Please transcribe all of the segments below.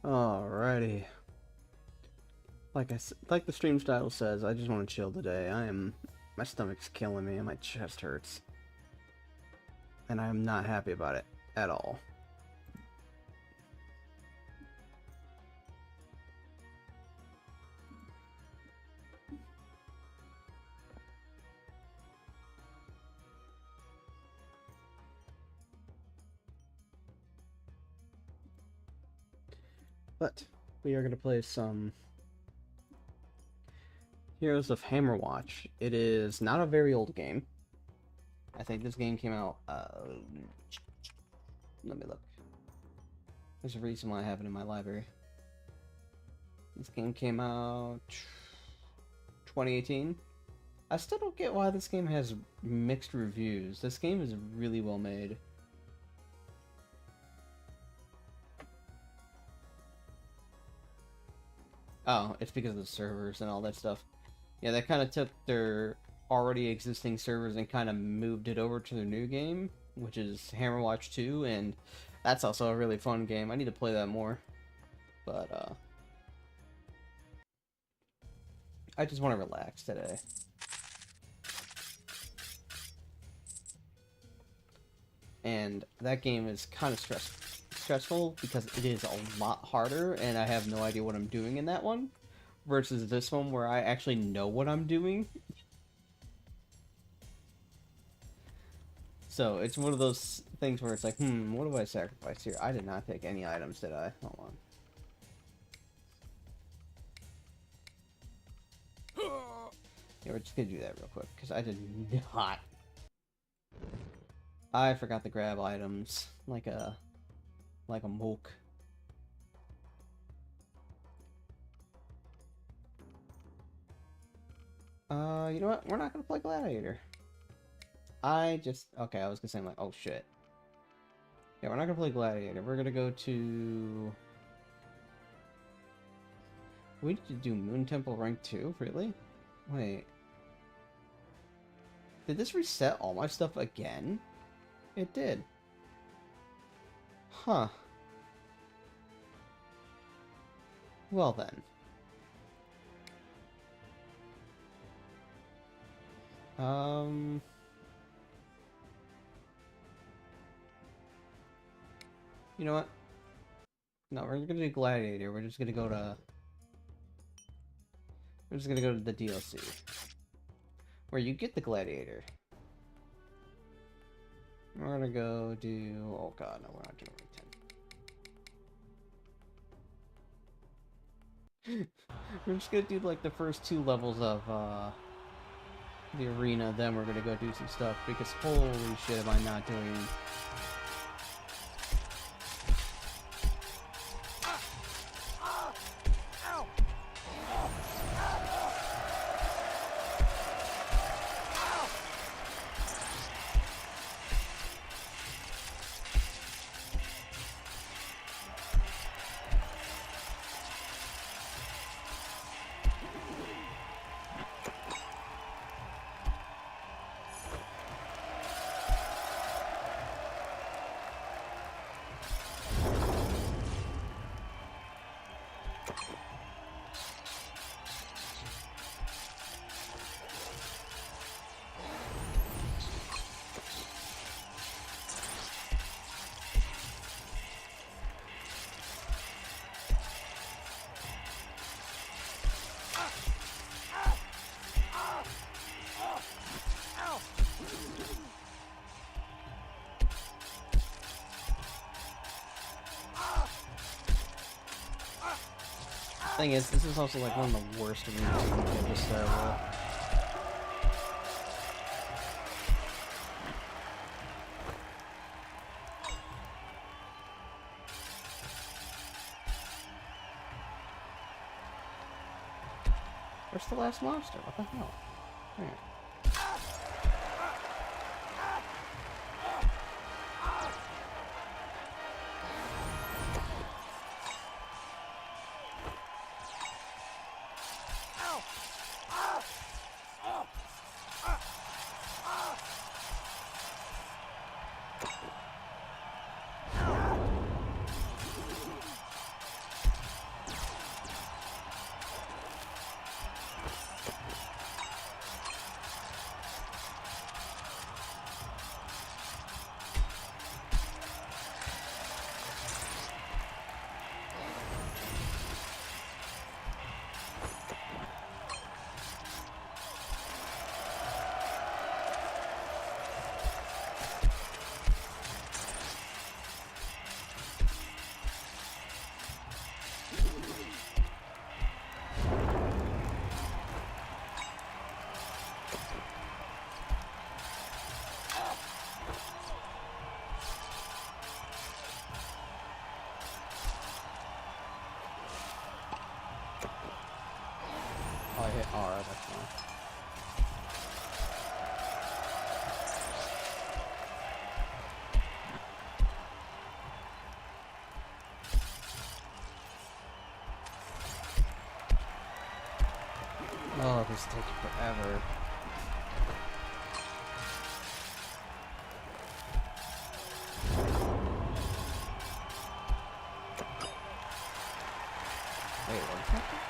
Alrighty. Like the stream title says, I just want to chill today. My stomach's killing me and my chest hurts. And I am not happy about it at all. But we are going to play some Heroes of Hammerwatch. It is not a very old game. I think this game came out, let me look. There's a reason why I have it in my library. This game came out 2018. I still don't get why this game has mixed reviews. This game is really well made. Oh, it's because of the servers and all that stuff. Yeah, they kind of took their already existing servers and kind of moved it over to their new game, which is Hammerwatch 2, and that's also a really fun game. I need to play that more. But, I just want to relax today. And that game is kind of stressful because it is a lot harder, and I have no idea what I'm doing in that one, versus this one where I actually know what I'm doing. So it's one of those things where it's like, what do I sacrifice here? I did not take any items, did I? Hold on. Yeah, we're just gonna do that real quick, because I did not. I forgot to grab items, like a mook. You know what? We're not gonna play Gladiator. Okay, I was gonna say, I'm like, oh shit. Yeah, we're not gonna play Gladiator. We're gonna go to... We need to do Moon Temple rank 2? Really? Wait. Did this reset all my stuff again? It did. Huh. Well then. You know what? No, we're gonna do Gladiator. We're just gonna go to the DLC. Where you get the Gladiator. We're gonna go do... Oh god, no, we're not doing rank 10. We're just gonna do like the first 2 levels of the arena, then we're gonna go do some stuff, because holy shit am I not doing... Thing is, this is also like one of the worst arenas you can get to start with. Where's the last monster? What the hell? Here. R, that's fine. Oh, this takes forever. Wait, what happened?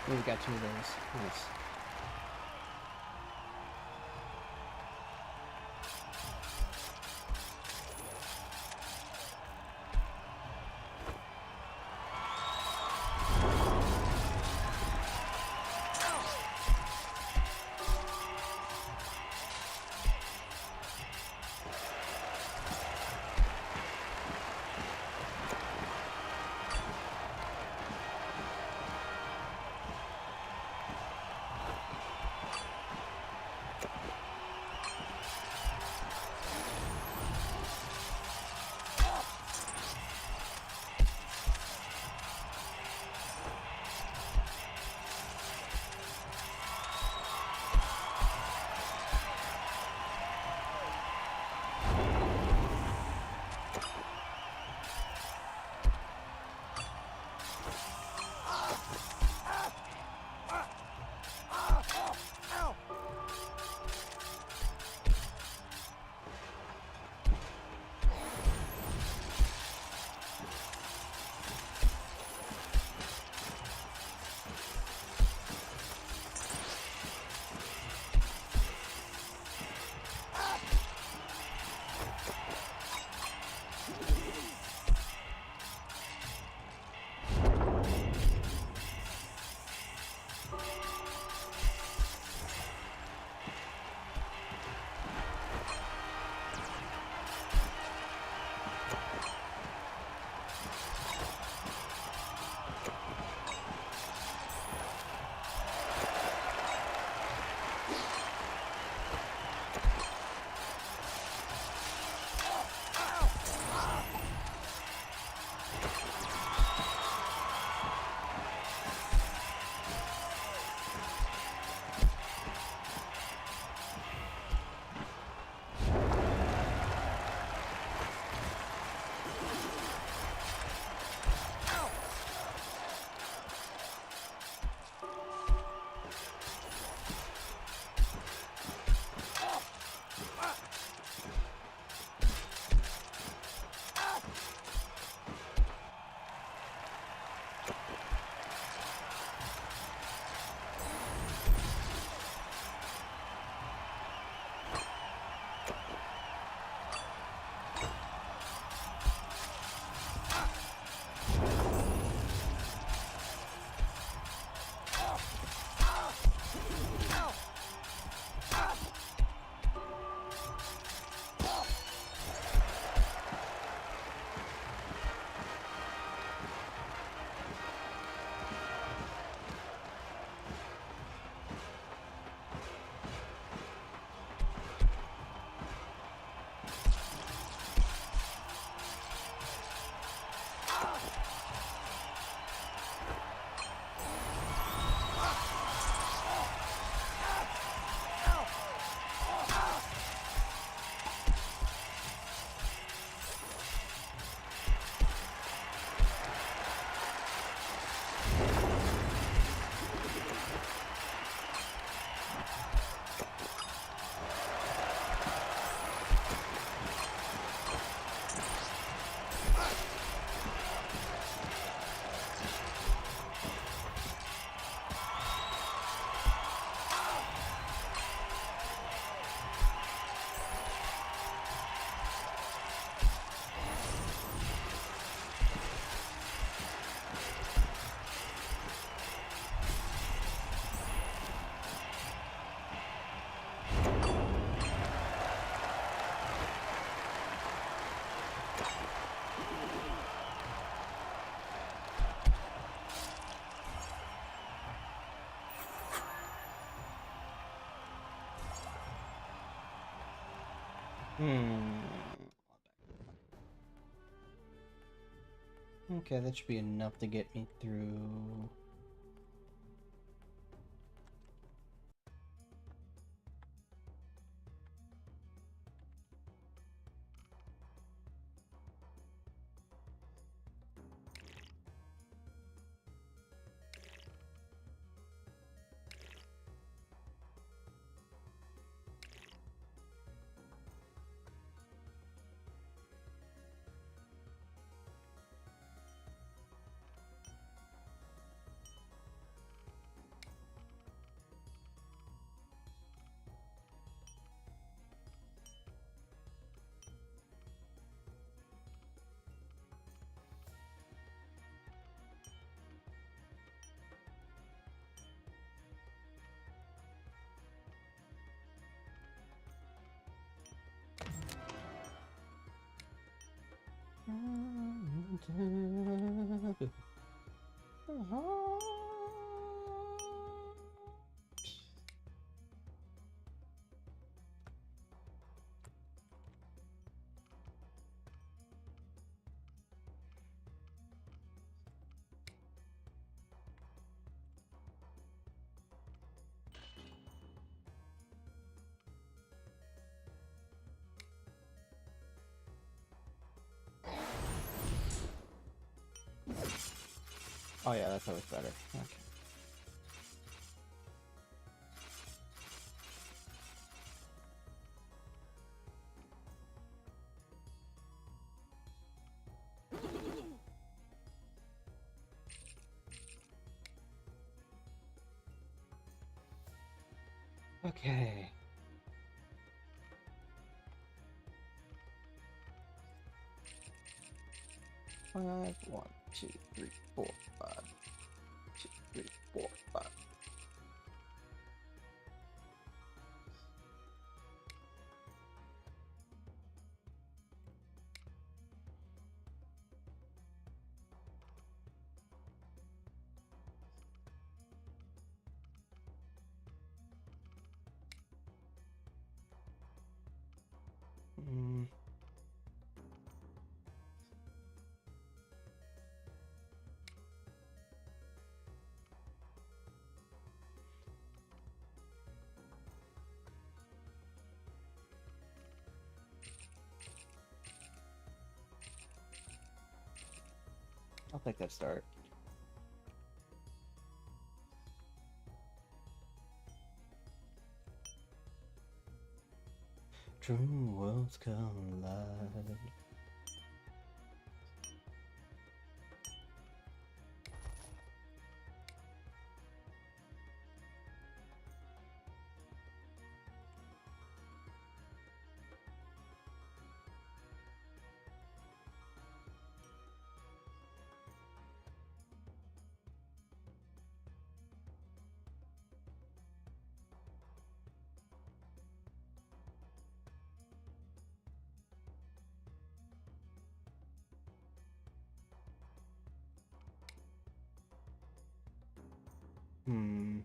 We've got 2 of those. Nice. Hmm. Okay, that should be enough to get me through. Oh yeah, that's always better. Okay. Okay. 5, 1, 2, 3, 4, 5. 2, 3, 4, 5. Mm. I'll take that start. True worlds collide. Hmm.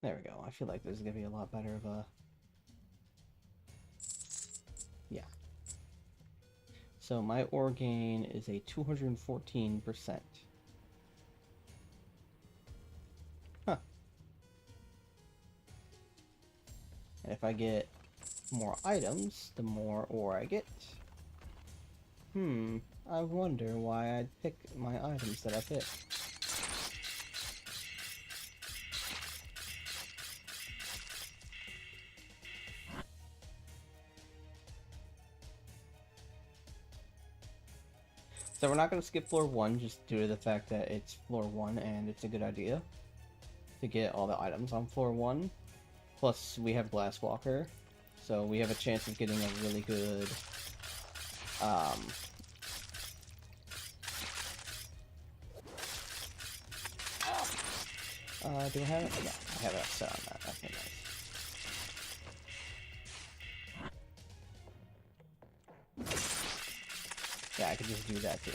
There we go. I feel like this is gonna be a lot better of a... Yeah. So my ore gain is a 214%. Huh. And if I get more items, the more ore I get. I wonder why I'd pick my items that I pick. So we're not going to skip floor 1 just due to the fact that it's floor 1 and it's a good idea to get all the items on floor 1. Plus we have Glasswalker, so we have a chance of getting a really good do I have it? Yeah, I have it set on that. Okay, nice. Yeah, I could just do that too.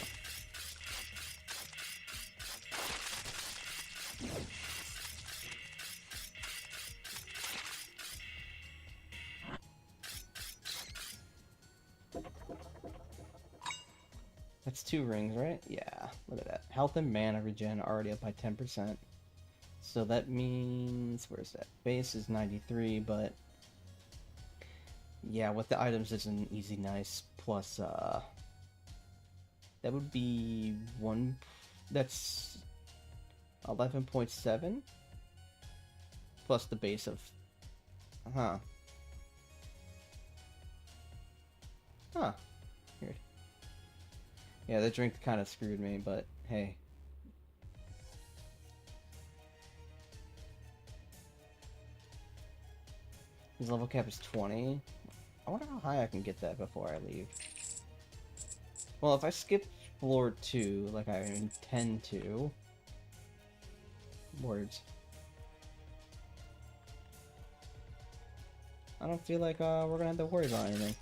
That's 2 rings, right? Yeah, look at that. Health and mana regen already up by 10%. So that means, where's that? Base is 93, but yeah, with the items it's an easy nice plus, that would be that's 11.7 plus the base of, huh. Weird. Yeah, the drink kind of screwed me, but hey. His level cap is 20. I wonder how high I can get that before I leave. Well, if I skip floor 2, like I intend to... Words. I don't feel like we're gonna have to worry about anything.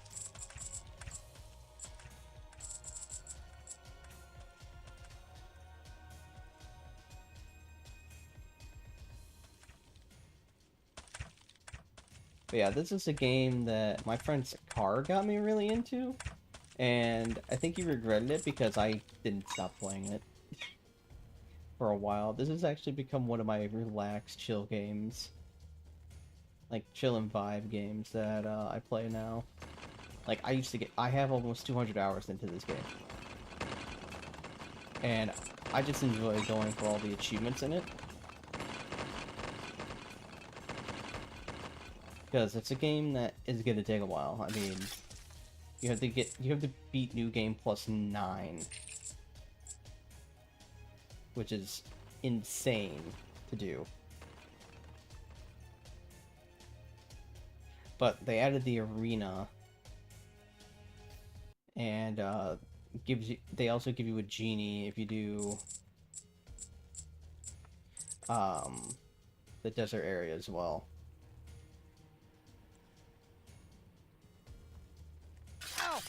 But yeah, this is a game that my friend Sakar got me really into, and I think he regretted it because I didn't stop playing it for a while. This has actually become one of my relaxed, chill games. Like, chill and vibe games that I play now. Like, I have almost 200 hours into this game. And I just enjoy going for all the achievements in it. Because it's a game that is gonna take a while. I mean, you have to beat New Game plus 9. Which is insane to do. But they added the arena, and they also give you a genie if you do the desert area as well. Ow!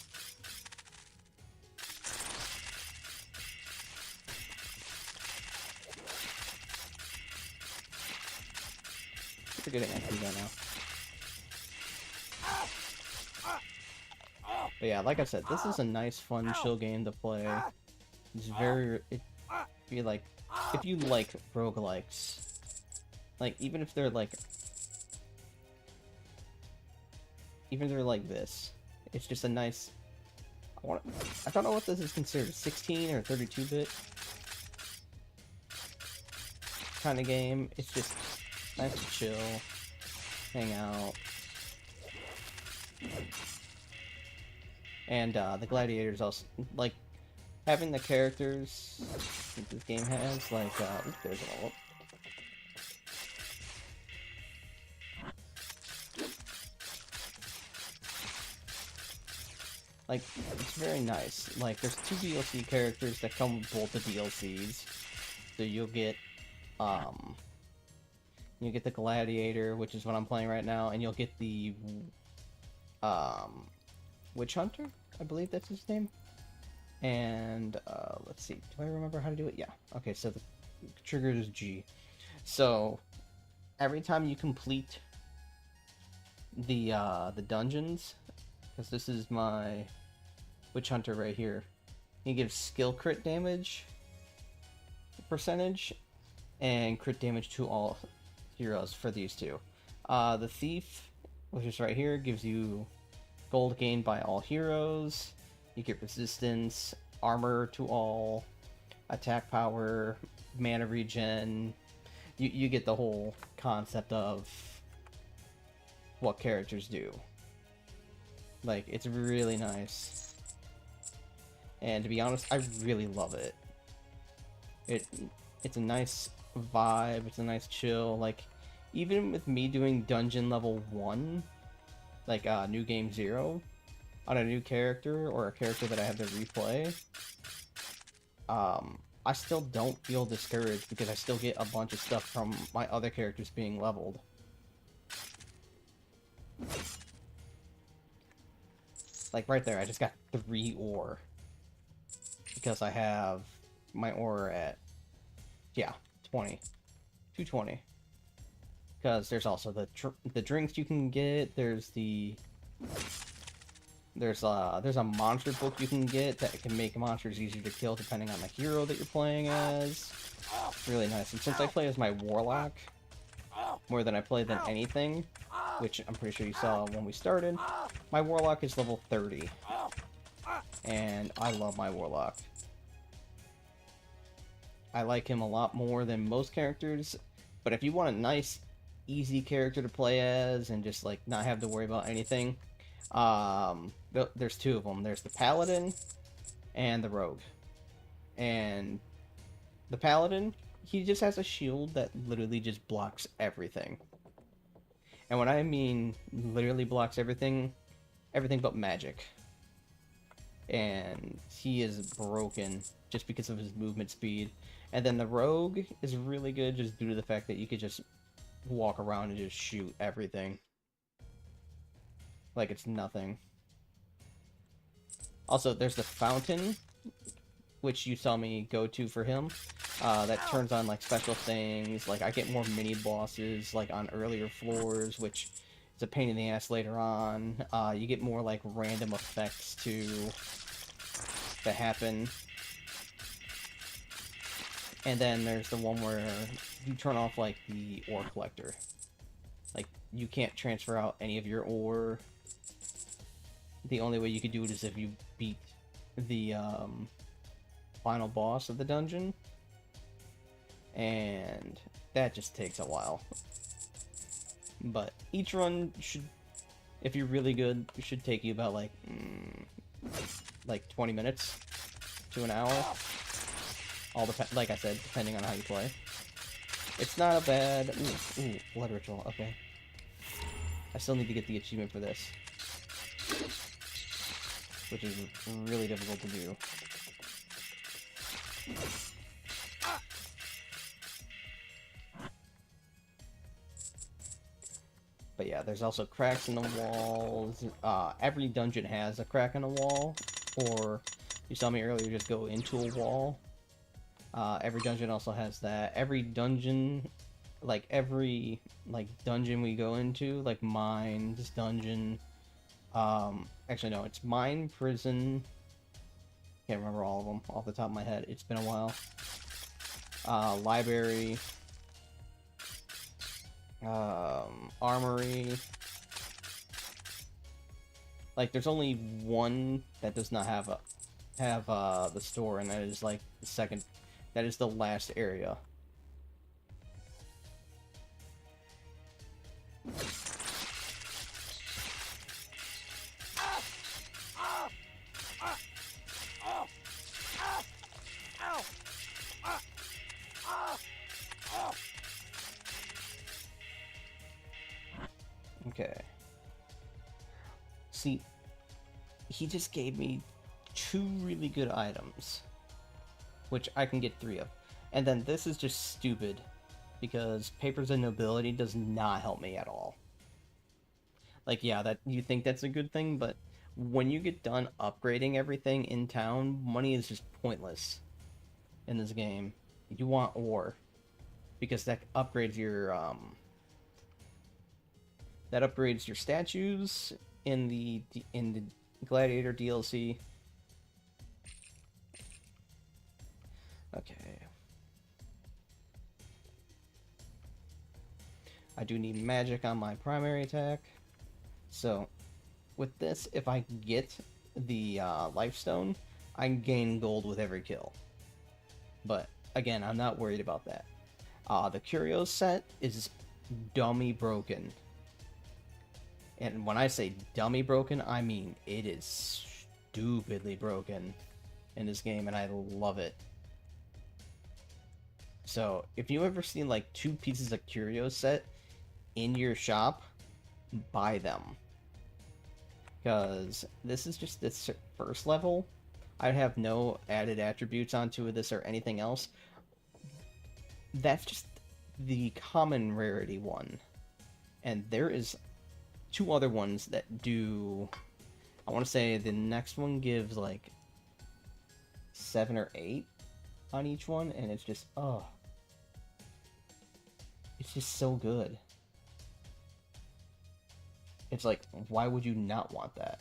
It's a good XP guy now. But yeah, like I said, this is a nice, fun, chill game to play. It's very... if you like roguelikes, like, even if they're like this, it's just a nice... I don't know what this is considered, 16 or 32-bit kind of game. It's just nice to chill, hang out. And the gladiators also, like, having the characters that this game has, like, oops, there's an ult. Like, it's very nice. Like, there's 2 DLC characters that come with both the DLCs. So you'll get the Gladiator, which is what I'm playing right now, and you'll get the, Witch Hunter, I believe that's his name. And, let's see, do I remember how to do it? Yeah. Okay, so the trigger is G. So, every time you complete the dungeons, because this is my Witch Hunter right here, he gives skill crit damage percentage and crit damage to all heroes for these 2. The Thief, which is right here, gives you gold gained by all heroes. You get resistance, armor to all, attack power, mana regen. You get the whole concept of what characters do. Like, it's really nice. And to be honest, I really love it. It's a nice vibe, it's a nice chill. Like, even with me doing dungeon level 1, like New Game 0, on a new character, or a character that I have to replay, I still don't feel discouraged because I still get a bunch of stuff from my other characters being leveled. Like right there, I just got 3 ore. Because I have my ore at, yeah, 20. 220. Because there's also the drinks you can get, there's the There's a monster book you can get that can make monsters easier to kill depending on the hero that you're playing as. Really nice. And since I play as my warlock more than I play than anything, which I'm pretty sure you saw when we started, my warlock is level 30. And I love my warlock. I like him a lot more than most characters, but if you want a nice, easy character to play as and just like not have to worry about anything, there's two of them. There's the Paladin and the Rogue. And the Paladin, he just has a shield that literally just blocks everything. And when I mean literally blocks everything, everything but magic. And he is broken just because of his movement speed. And then the Rogue is really good just due to the fact that you could just walk around and just shoot everything. Like it's nothing. Also, there's the Fountain, which you saw me go to for him. That turns on like special things. Like I get more mini bosses like on earlier floors, which is a pain in the ass later on. You get more like random effects to happen. And then there's the one where you turn off like the ore collector. Like you can't transfer out any of your ore. The only way you could do it is if you beat the final boss of the dungeon. And that just takes a while. But each run should, if you're really good, it should take you about like 20 minutes to an hour. Like I said, depending on how you play. It's not a bad... Ooh, blood ritual, okay. I still need to get the achievement for this. Which is really difficult to do. But yeah, there's also cracks in the walls. Every dungeon has a crack in the wall. Or, you saw me earlier, just go into a wall. Every dungeon also has that. Every dungeon, every dungeon we go into, like mines, dungeon, actually no, it's mine, prison, can't remember all of them off the top of my head, it's been a while, library, armory, like there's only one that does not have the store, and that is like the second. That is the last area. Okay. See, he just gave me 2 really good items, which I can get 3 of. And then this is just stupid, because Papers of Nobility does not help me at all. Like, yeah, that you think that's a good thing, but when you get done upgrading everything in town, money is just pointless in this game. You want ore, because that upgrades your statues in the Gladiator DLC. Okay. I do need magic on my primary attack. So, with this, if I get the Lifestone, I can gain gold with every kill. But, again, I'm not worried about that. The Curios set is dummy broken. And when I say dummy broken, I mean it is stupidly broken in this game, and I love it. So, if you ever seen like 2 pieces of Curio set in your shop, buy them. Because this is just this first level. I have no added attributes onto this or anything else. That's just the common rarity one. And there is 2 other ones that do... I want to say the next one gives like 7 or 8 on each one, and it's just, oh. It's just so good. It's like, why would you not want that?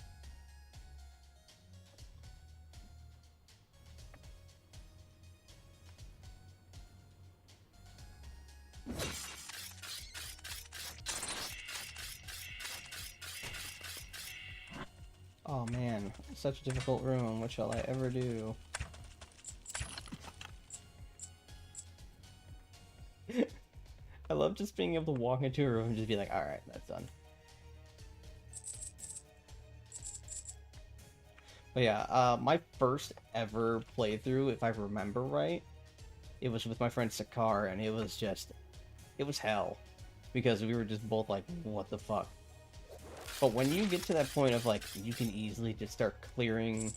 Oh man, such a difficult room. What shall I ever do? I love just being able to walk into a room and just be like, alright, that's done. But yeah, my first ever playthrough, if I remember right, it was with my friend Sakar, and it was hell. Because we were just both like, what the fuck? But when you get to that point of, like, you can easily just start clearing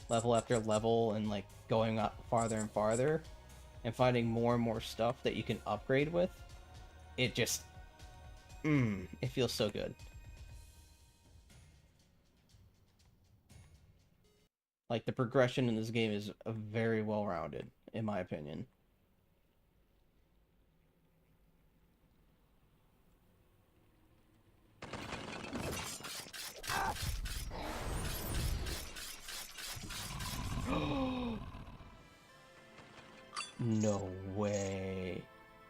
level after level and, like, going up farther and farther, and finding more and more stuff that you can upgrade with, it just, it feels so good. Like, the progression in this game is very well-rounded, in my opinion. No way.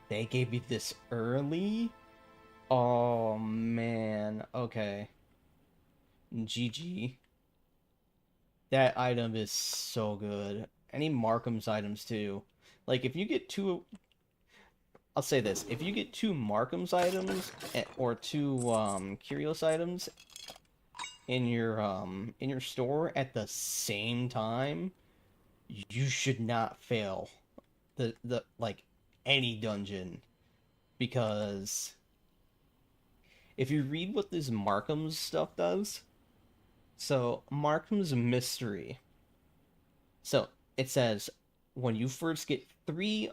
They gave me this early? Oh, man. Okay. GG. That item is so good. Any Markham's items, too. Like, if you get two... I'll say this. If you get two Markham's items, or two, Curios items in your store at the same time, you should not fail like, any dungeon. Because if you read what this Markham's stuff does, so Markham's Mystery. So it says when you first get 3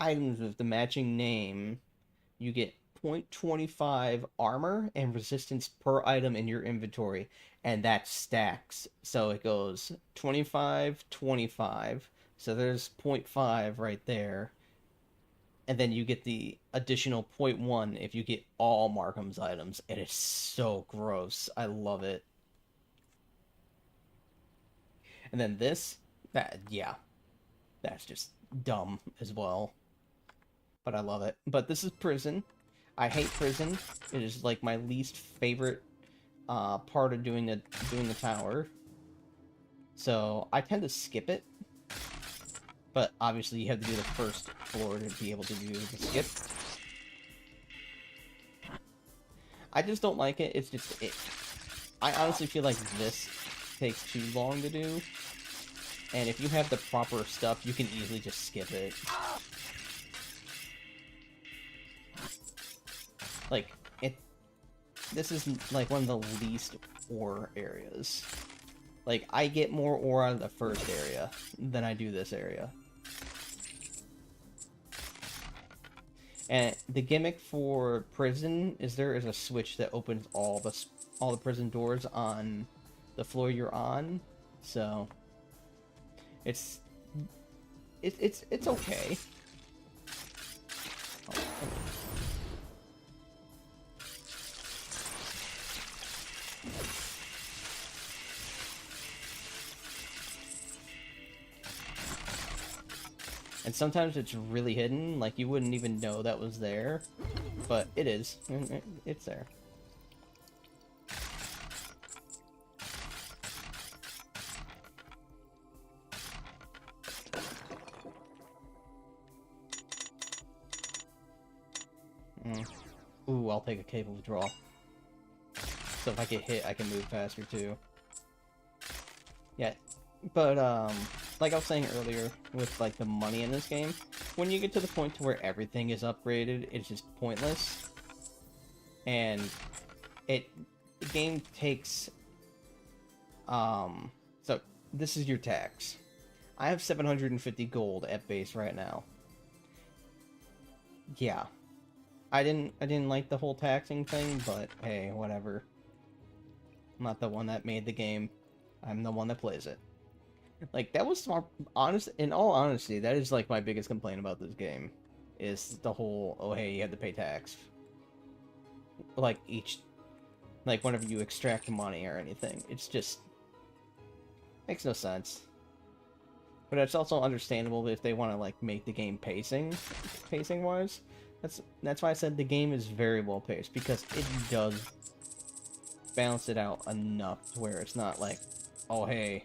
items with the matching name, you get 0.25 armor and resistance per item in your inventory, and that stacks. So it goes 25, 25. So there's 0.5 right there. And then you get the additional 0.1 if you get all Markham's items. And it's so gross. I love it. And then this, yeah, that's just dumb as well. But I love it. But this is Prison. I hate Prison. It is like my least favorite part of doing the tower. So I tend to skip it. But obviously you have to do the first floor to be able to do the skip. I just don't like it. It's just I honestly feel like this takes too long to do. And if you have the proper stuff, you can easily just skip it. Like, this is, like, one of the least ore areas. Like, I get more ore out of the first area than I do this area. And the gimmick for Prison is there is a switch that opens all the prison doors on the floor you're on. So it's okay. Oh, and sometimes it's really hidden, like you wouldn't even know that was there, but it is. It's there. Ooh, I'll take a cable withdrawal. So if I get hit, I can move faster too. Yeah, but like I was saying earlier, with like the money in this game, when you get to the point to where everything is upgraded, it's just pointless. And the game takes so this is your tax. I have 750 gold at base right now. Yeah. I didn't like the whole taxing thing, but hey, whatever. I'm not the one that made the game. I'm the one that plays it. Like, that was in all honesty, that is like my biggest complaint about this game. Is the whole, oh hey, you have to pay tax. Like whenever you extract money or anything. It's just makes no sense. But it's also understandable if they want to like make the game pacing wise. That's why I said the game is very well paced, because it does balance it out enough to where it's not like, oh hey,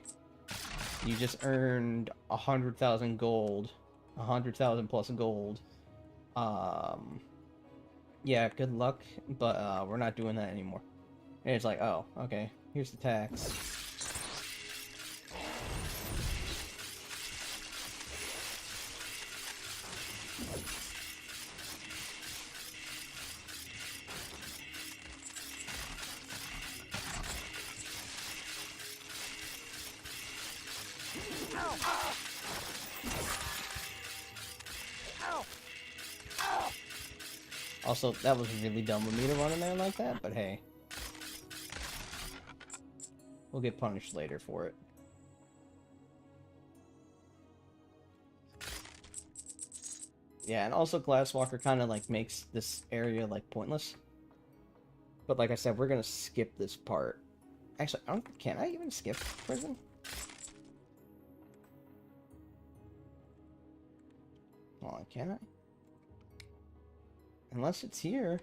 you just earned 100,000 gold, 100,000 plus gold. Yeah, good luck, but we're not doing that anymore. And it's like, oh, okay, here's the tax. Also, that was really dumb of me to run in there like that, but hey. We'll get punished later for it. Yeah, and also Glasswalker kind of like makes this area like pointless. But like I said, we're gonna skip this part. Actually, can I even skip prison? Hold on, can I? Unless it's here.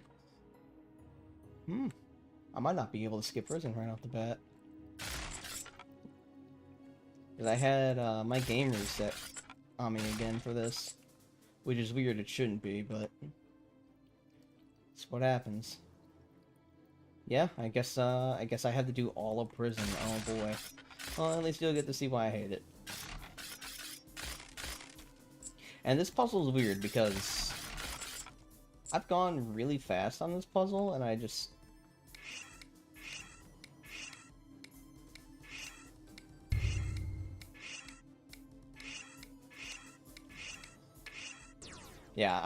I might not be able to skip prison right off the bat. Because I had my game reset on me again for this. Which is weird, it shouldn't be, but it's what happens. Yeah, I guess I had to do all of prison. Oh boy. Well, at least you'll get to see why I hate it. And this puzzle is weird because I've gone really fast on this puzzle, and I just... Yeah,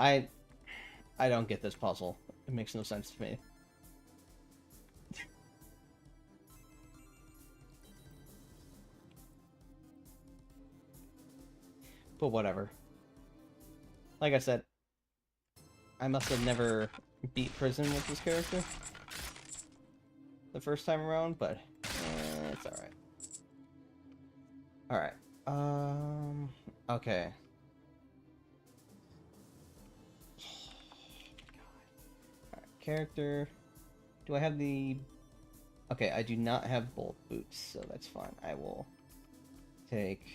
I don't get this puzzle. It makes no sense to me. But whatever. Like I said, I must have never beat prison with this character the first time around, but it's alright. Alright. Okay. Alright, character. Do I have the... Okay, I do not have bolt boots, so that's fine. I will take...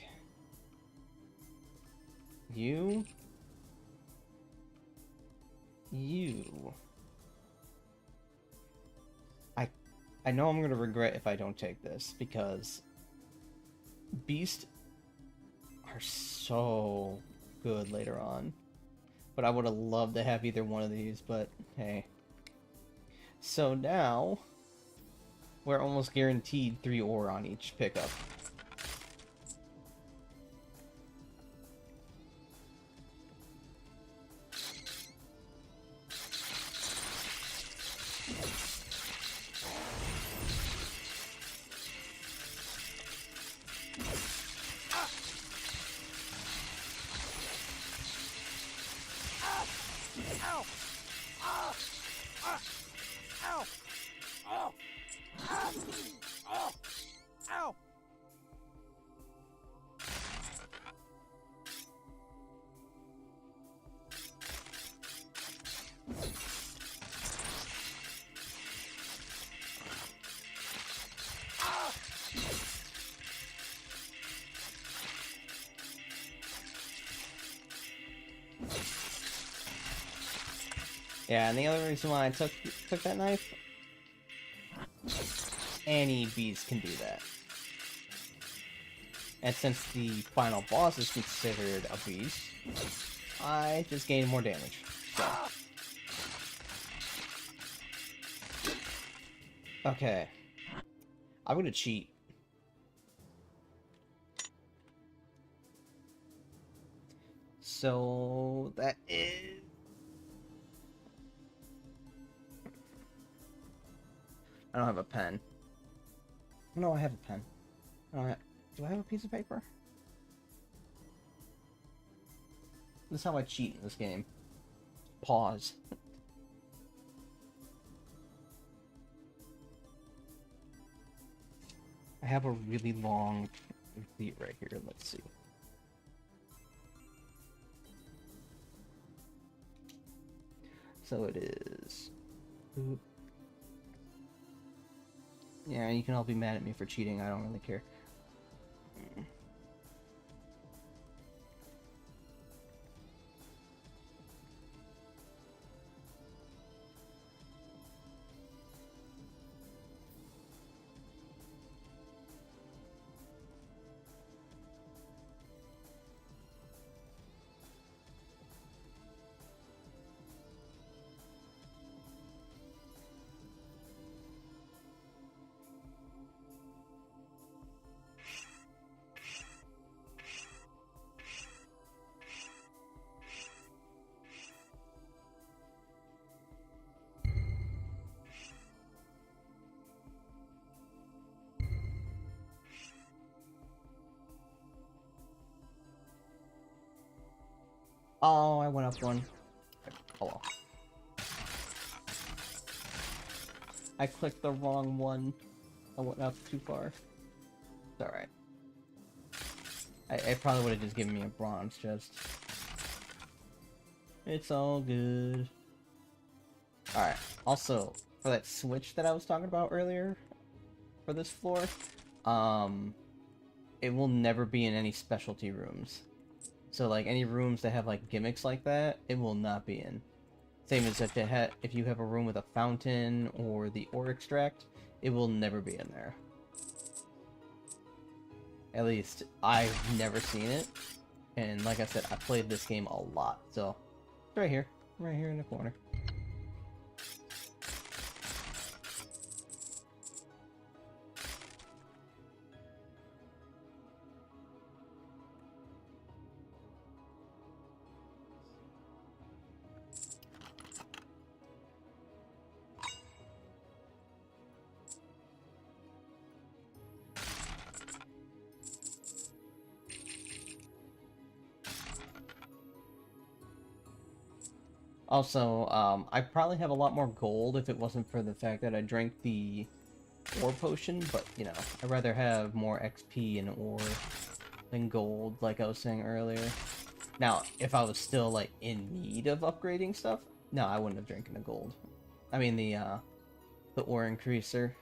You. I know I'm gonna regret if I don't take this, because Beast are so good later on. But I would have loved to have either one of these, but hey. So now, we're almost guaranteed 3 ore on each pickup. Yeah, and the other reason why I took that knife, any beast can do that. And since the final boss is considered a beast, I just gained more damage. So. Okay. I'm gonna cheat. So that is... I don't have a pen. No, I have a pen. Do I have a piece of paper? This is how I cheat in this game. Pause. I have a really long receipt right here. Let's see. So it is... Yeah, you can all be mad at me for cheating. I don't really care. Oh, I went up one. Oh well. I clicked the wrong one. I went up too far. It's alright. I probably would have just given me a bronze chest. It's all good. Alright, also, for that switch that I was talking about earlier, for this floor, it will never be in any specialty rooms. So, like, any rooms that have, like, gimmicks like that, it will not be in. Same as if you have a room with a fountain or the ore extract, it will never be in there. At least, I've never seen it. And like I said, I played this game a lot, so... It's right here. Right here in the corner. Also, I probably have a lot more gold if it wasn't for the fact that I drank the ore potion, but, you know, I'd rather have more XP and ore than gold, like I was saying earlier. Now, if I was still, like, in need of upgrading stuff, no, I wouldn't have drinking the gold. I mean, the ore increaser.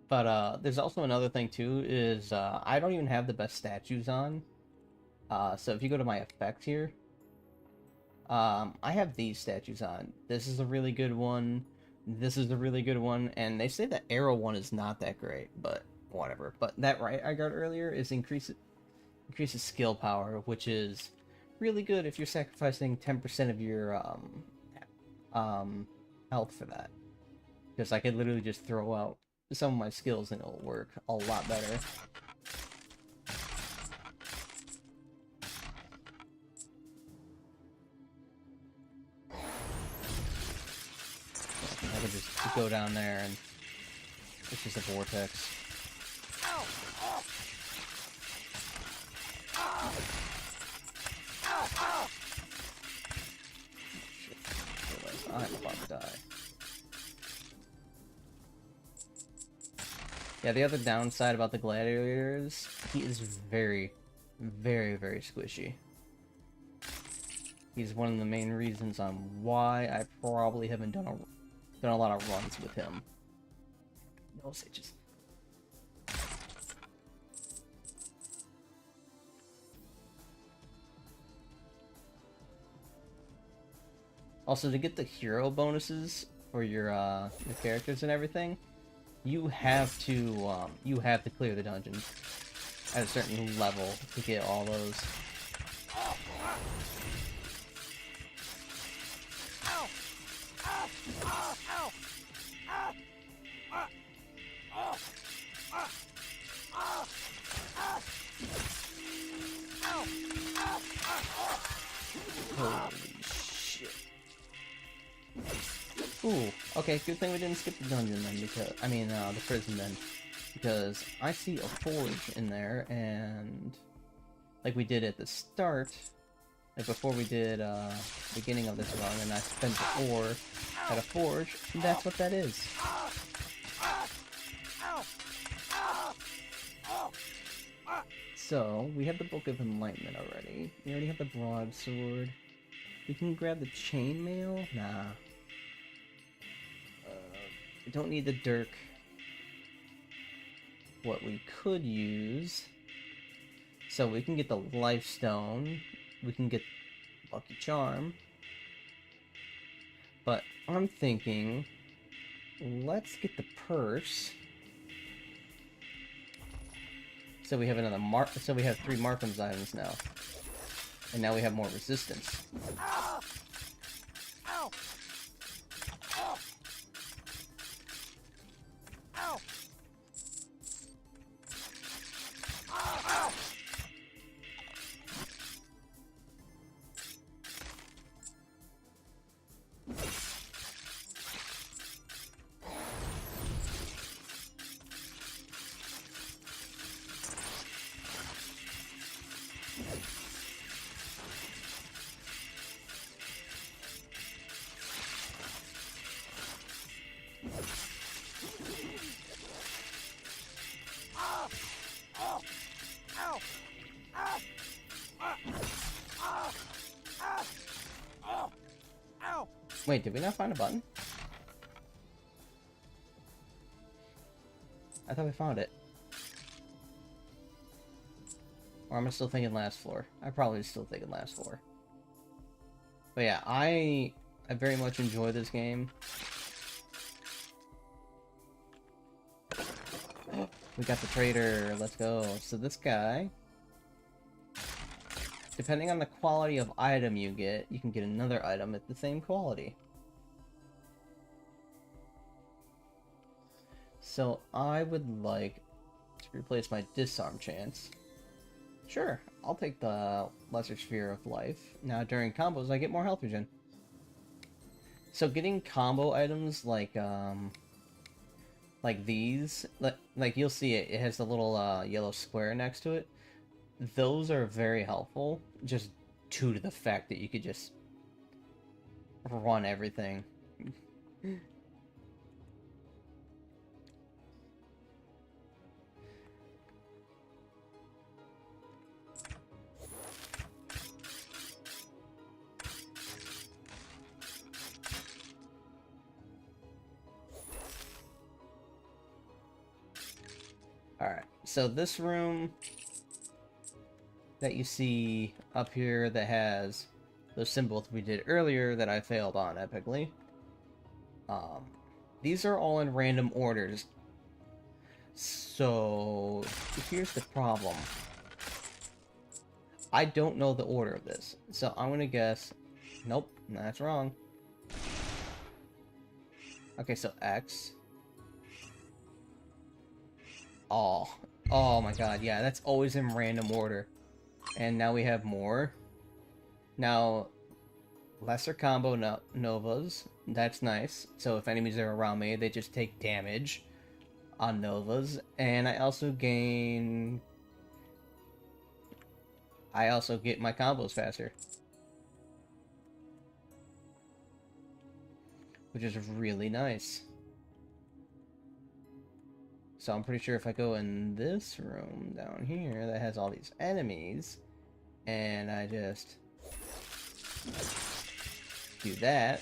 But there's also another thing too, is I don't even have the best statues on. So if you go to my effect here, I have these statues on. This is a really good one. This is a really good one, and they say the arrow one is not that great, but whatever. But that right I got earlier is increases skill power, which is really good if you're sacrificing 10% of your health for that. Because I could literally just throw out some of my skills and it'll work a lot better. I could just go down there and it's just a vortex. Shit, I'm about to die. Yeah, the other downside about the gladiator is he is very, very, very squishy. He's one of the main reasons on why I probably haven't done a lot of runs with him. No sages. Also, to get the hero bonuses for your characters and everything, you have to clear the dungeons at a certain level to get all those. Holy shit. Ooh, okay, good thing we didn't skip the dungeon then, because, I mean, the prison then. Because I see a forge in there, and like we did at the start, like before we did, beginning of this run, and I spent the ore at a forge, and that's what that is. So, we have the Book of Enlightenment already. We already have the broadsword. We can grab the chainmail? Nah. We don't need the dirk. What we could use... So we can get the Lifestone. We can get Lucky Charm. But I'm thinking... Let's get the purse. So we have another so we have 3 Markham's items now. And now we have more resistance. Ow! Ow! Ow! Ow! Ow! Wait, did we not find a button? I thought we found it. Or am I still thinking last floor? I'm probably still thinking last floor. But yeah, I very much enjoy this game. We got the trader, let's go. So this guy, depending on the quality of item you get, you can get another item at the same quality. So I would like to replace my disarm chance. Sure, I'll take the Lesser Sphere of Life. Now during combos I get more health regen. So getting combo items like these, like you'll see it has the little yellow square next to it. Those are very helpful, just due to the fact that you could just run everything. Alright, so this room that you see up here that has those symbols we did earlier that I failed on epically. These are all in random orders. So here's the problem. I don't know the order of this. So I'm gonna guess. Nope, that's wrong. Okay, so X. Oh my god, yeah, that's always in random order. And now we have more. Now, lesser combo Novas. That's nice. So if enemies are around me, they just take damage on Novas. And I also gain... I also get my combos faster. Which is really nice. So I'm pretty sure if I go in this room down here that has all these enemies, and I just do that,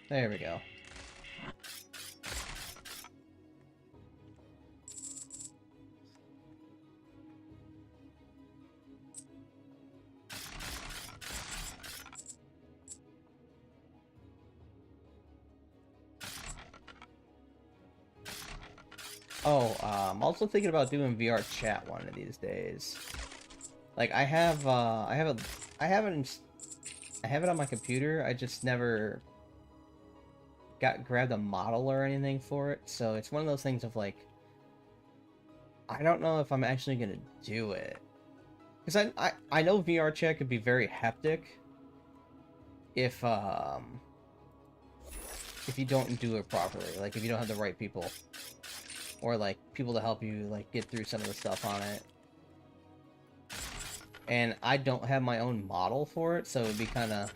there we go. Oh, I'm also thinking about doing VR chat one of these days. Like I have it on my computer. I just never grabbed a model or anything for it. So it's one of those things of like, I don't know if I'm actually gonna do it, because I know VR chat could be very hectic if you don't do it properly. Like if you don't have the right people. Or, like, people to help you, like, get through some of the stuff on it. and I don't have my own model for it, so it'd be kind of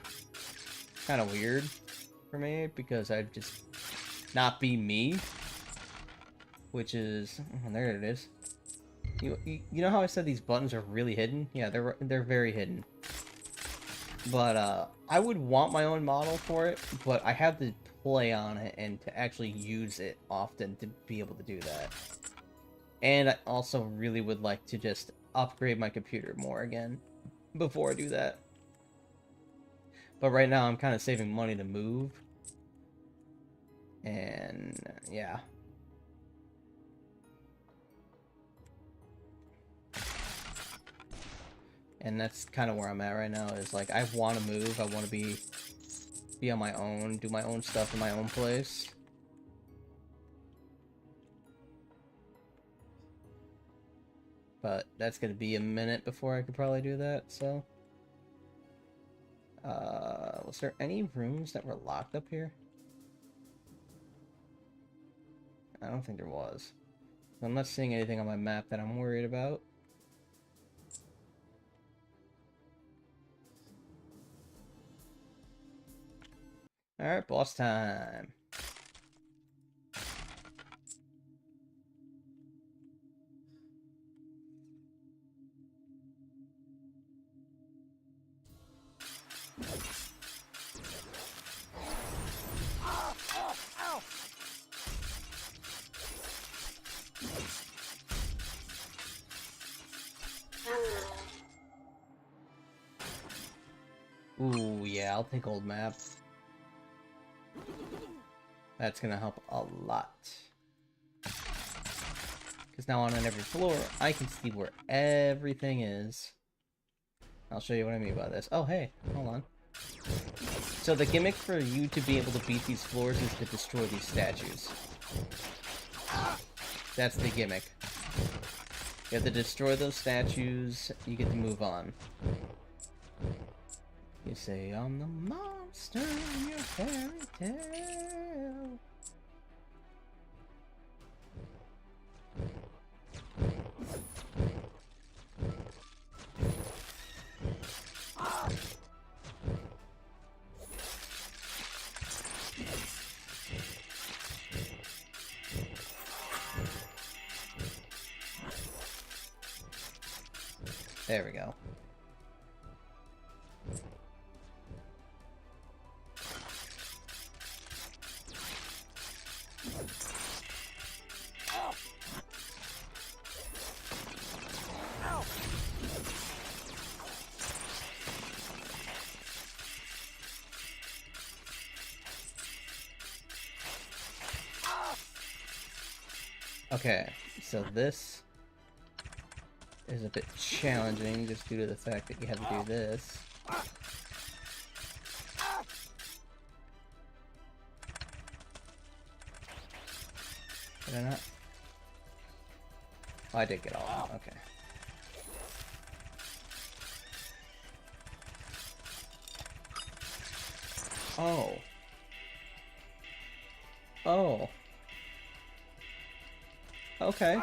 weird for me because I'd just not be me, which is there it is. You know how I said these buttons are really hidden? Yeah, they're very hidden. But I would want my own model for it, but I have to play on it and to actually use it often to be able to do that. And I also really would like to just upgrade my computer more again before I do that. But right now I'm kind of saving money to move. And yeah. And that's kind of where I'm at right now, is like I want to move, I want to be on my own, do my own stuff in my own place. But that's going to be a minute before I could probably do that, so. Was there any rooms that were locked up here? I don't think there was. I'm not seeing anything on my map that I'm worried about. Alright, boss time. Ooh, yeah, I'll take old map. That's gonna help a lot. Because now on every floor, I can see where everything is. I'll show you what I mean by this. Oh, hey, hold on. So the gimmick for you to be able to beat these floors is to destroy these statues. That's the gimmick. You have to destroy those statues, you get to move on. You say, I'm the monster in your fairy tale. There we go. Okay, so this is a bit challenging just due to the fact that you have to do this. Did I not? Oh, I did get all of them. Okay. Oh. Oh. Okay.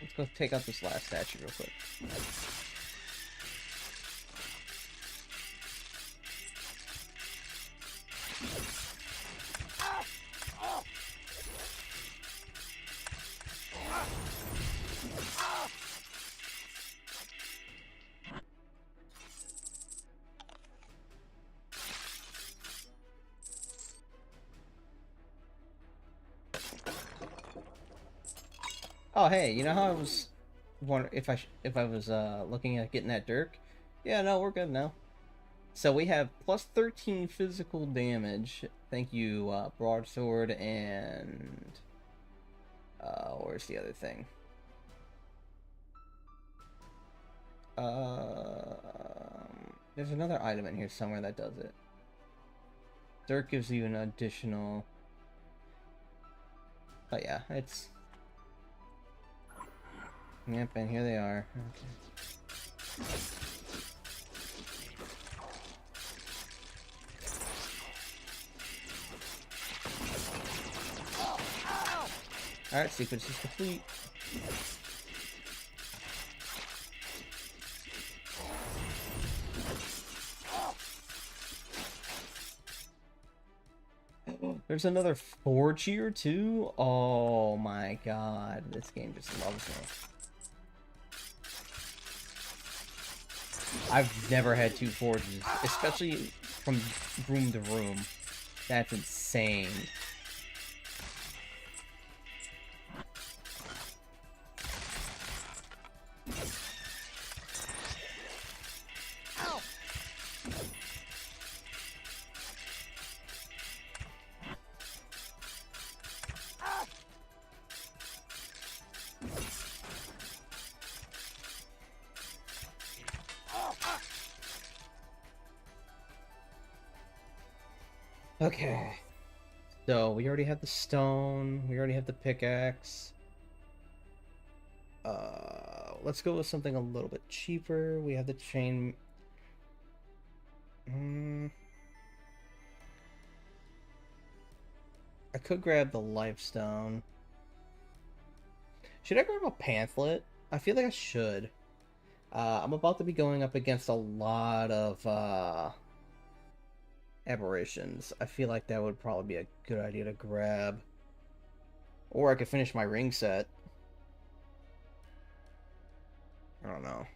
Let's go take out this last statue real quick. Oh, hey, you know how I was wondering if I was looking at getting that Dirk? Yeah, no, we're good now. So we have plus 13 physical damage. Thank you, broadsword and where's the other thing? There's another item in here somewhere that does it. Dirk gives you an additional But yeah, it's... Yep, and here they are. Okay. Alright, sequence is complete. There's another forge here too? Oh my god, this game just loves me. I've never had two forges, especially from room to room. That's insane. Okay. So, we already have the stone, we already have the pickaxe. Let's go with something a little bit cheaper. We have the chain... I could grab the lifestone. Should I grab a pamphlet? I feel like I should. I'm about to be going up against a lot of, aberrations. I feel like that would probably be a good idea to grab. Or I could finish my ring set. I don't know.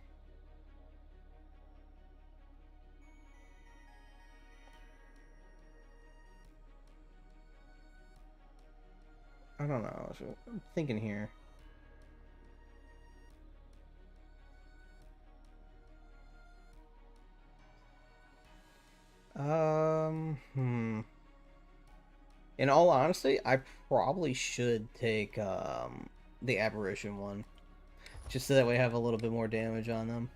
I don't know. So I'm thinking here. In all honesty, I probably should take the aberration one. Just so that way I have a little bit more damage on them.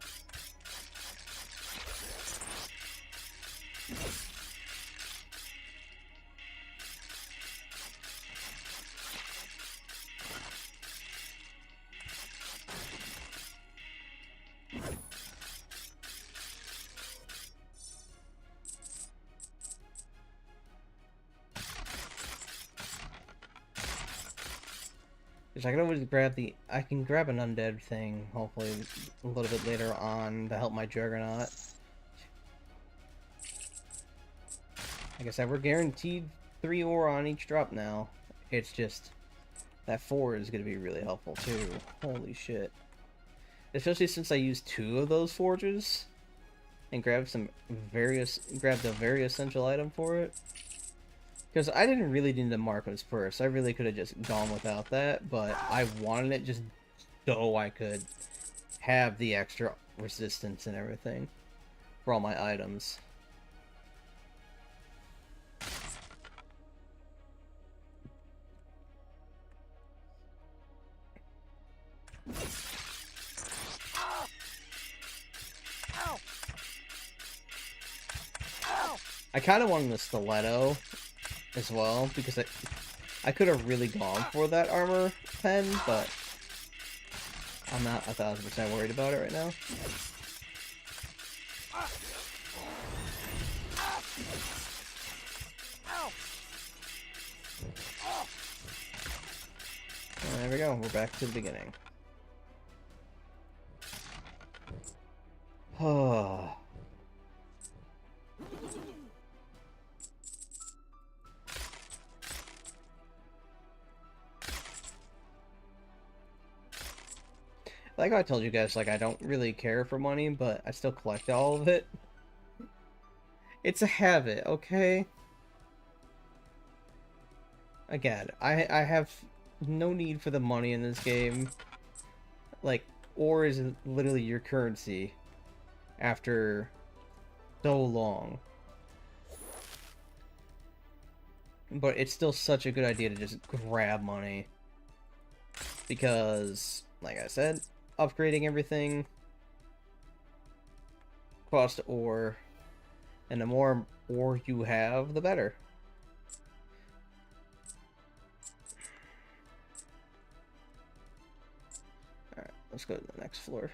I can always grab I can grab an undead thing, hopefully, a little bit later on to help my Juggernaut. Like I said, we're guaranteed 3 ore on each drop now. It's just, that 4 is going to be really helpful too. Holy shit. Especially since I used 2 of those forges and grabbed a very essential item for it. Because I didn't really need the Marco's Purse. I really could have just gone without that, but I wanted it just so I could have the extra resistance and everything for all my items. I kind of wanted the stiletto as well, because I could have really gone for that armor pen, but I'm not 1000% worried about it right now. There we go, we're back to the beginning. Oh. Like I told you guys, like, I don't really care for money, but I still collect all of it. It's a habit, okay? Again, I have no need for the money in this game. Like, ore is literally your currency after so long. But it's still such a good idea to just grab money. Because, like I said, upgrading everything cost ore, and the more ore you have, the better. let's go to the next floor.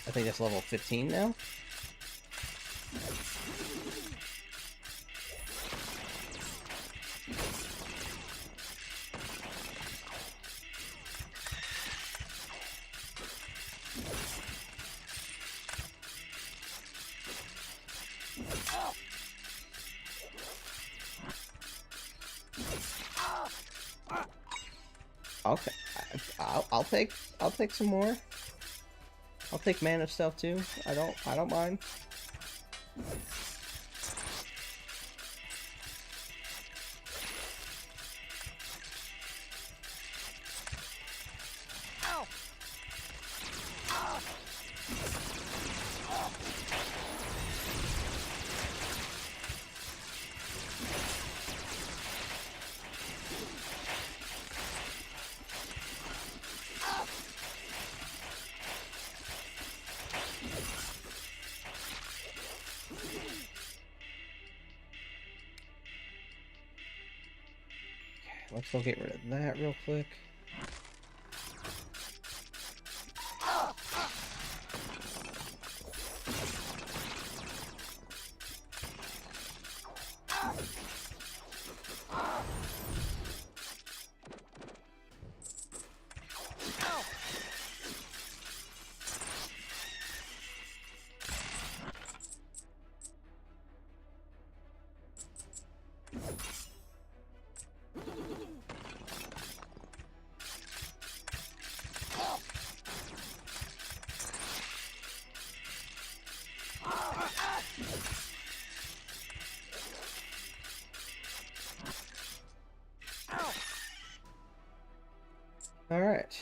I think that's level 15 now. Okay, I'll take some more. I'll take mana stuff too. I don't mind. Let's go get rid of that real quick. All right.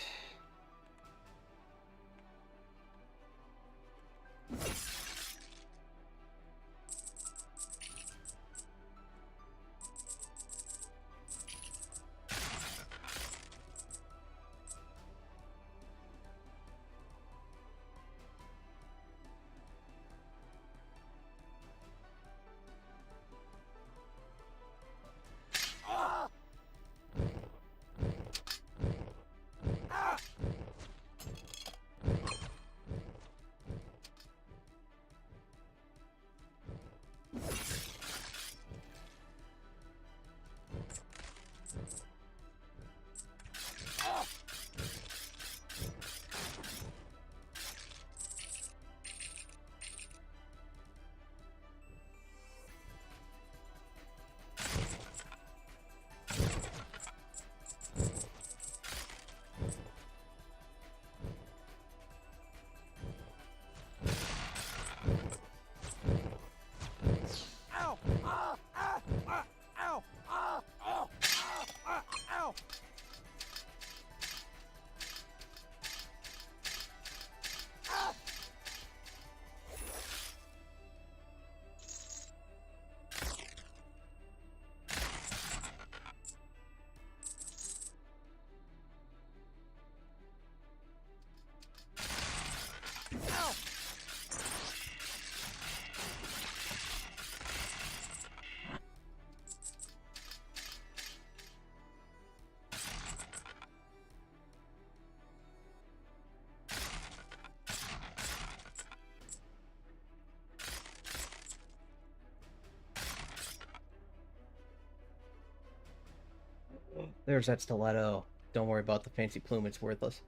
There's that stiletto. Don't worry about the fancy plume, it's worthless.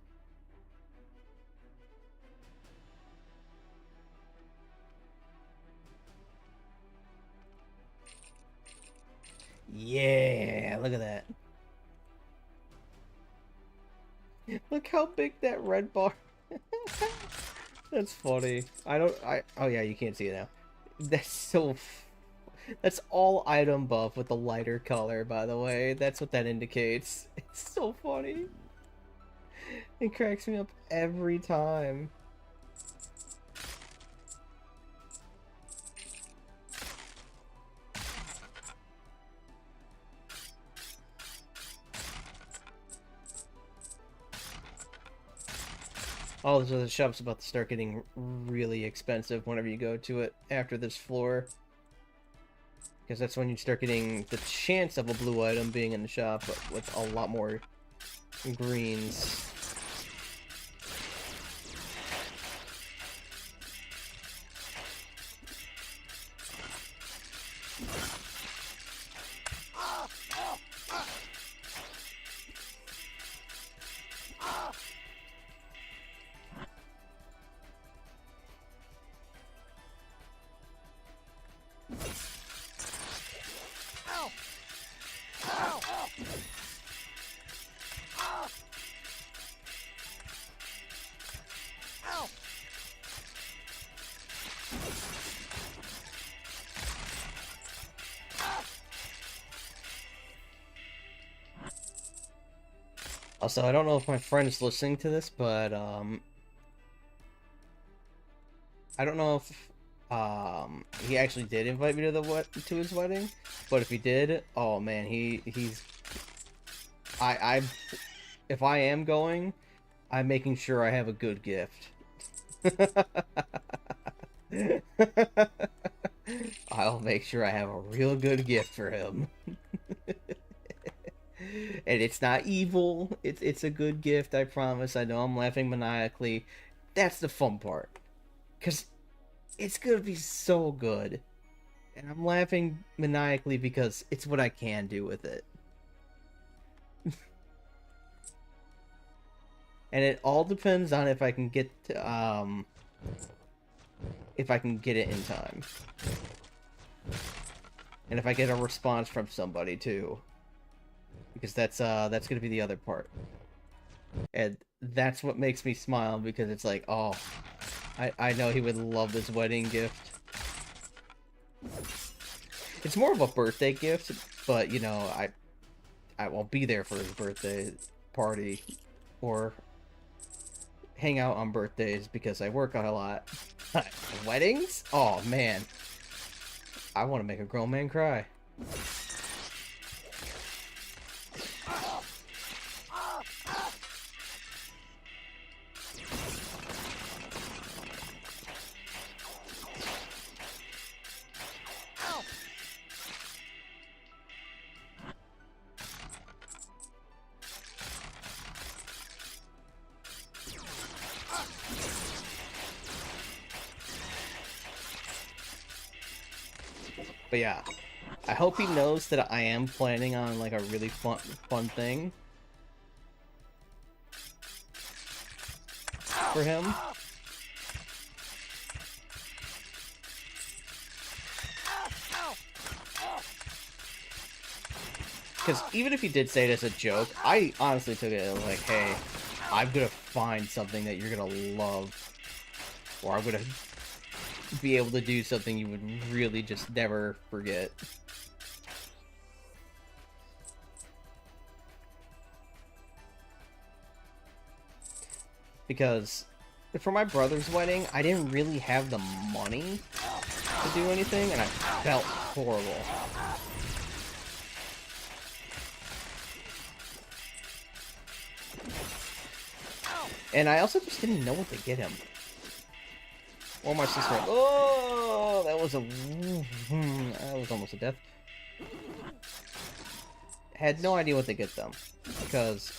Yeah, look at that. Look how big that red bar. That's funny. Oh yeah, you can't see it now. That's that's all item buff with the lighter color, by the way. That's what that indicates. It's so funny. It cracks me up every time. Oh, so the shop's about to start getting really expensive whenever you go to it after this floor. Because that's when you start getting the chance of a blue item being in the shop, but with a lot more greens. Also, I don't know if my friend is listening to this, but I don't know if he actually did invite me to to his wedding, but if he did, oh man, he's if I am going, I'm making sure I have a good gift. I'll make sure I have a real good gift for him. And it's not evil. It's a good gift, I promise. I know I'm laughing maniacally. That's the fun part. Because it's going to be so good. And I'm laughing maniacally because it's what I can do with it. And it all depends on if I can get if I can get it in time. And if I get a response from somebody too. Because that's gonna be the other part. And that's what makes me smile, because it's like, oh, I know he would love this wedding gift. It's more of a birthday gift, but you know, I won't be there for his birthday party or hang out on birthdays because I work a lot. Weddings? Oh man. I want to make a grown man cry. But yeah, I hope he knows that I am planning on like a really fun thing for him. Because even if he did say it as a joke, I honestly took it as like, hey, I'm gonna find something that you're gonna love, or I'm gonna be able to do something you would really just never forget. Because for my brother's wedding, I didn't really have the money to do anything, and I felt horrible. And I also just didn't know what to get him. Or my sister. Oh, that was almost a death. Had no idea what to get them, because,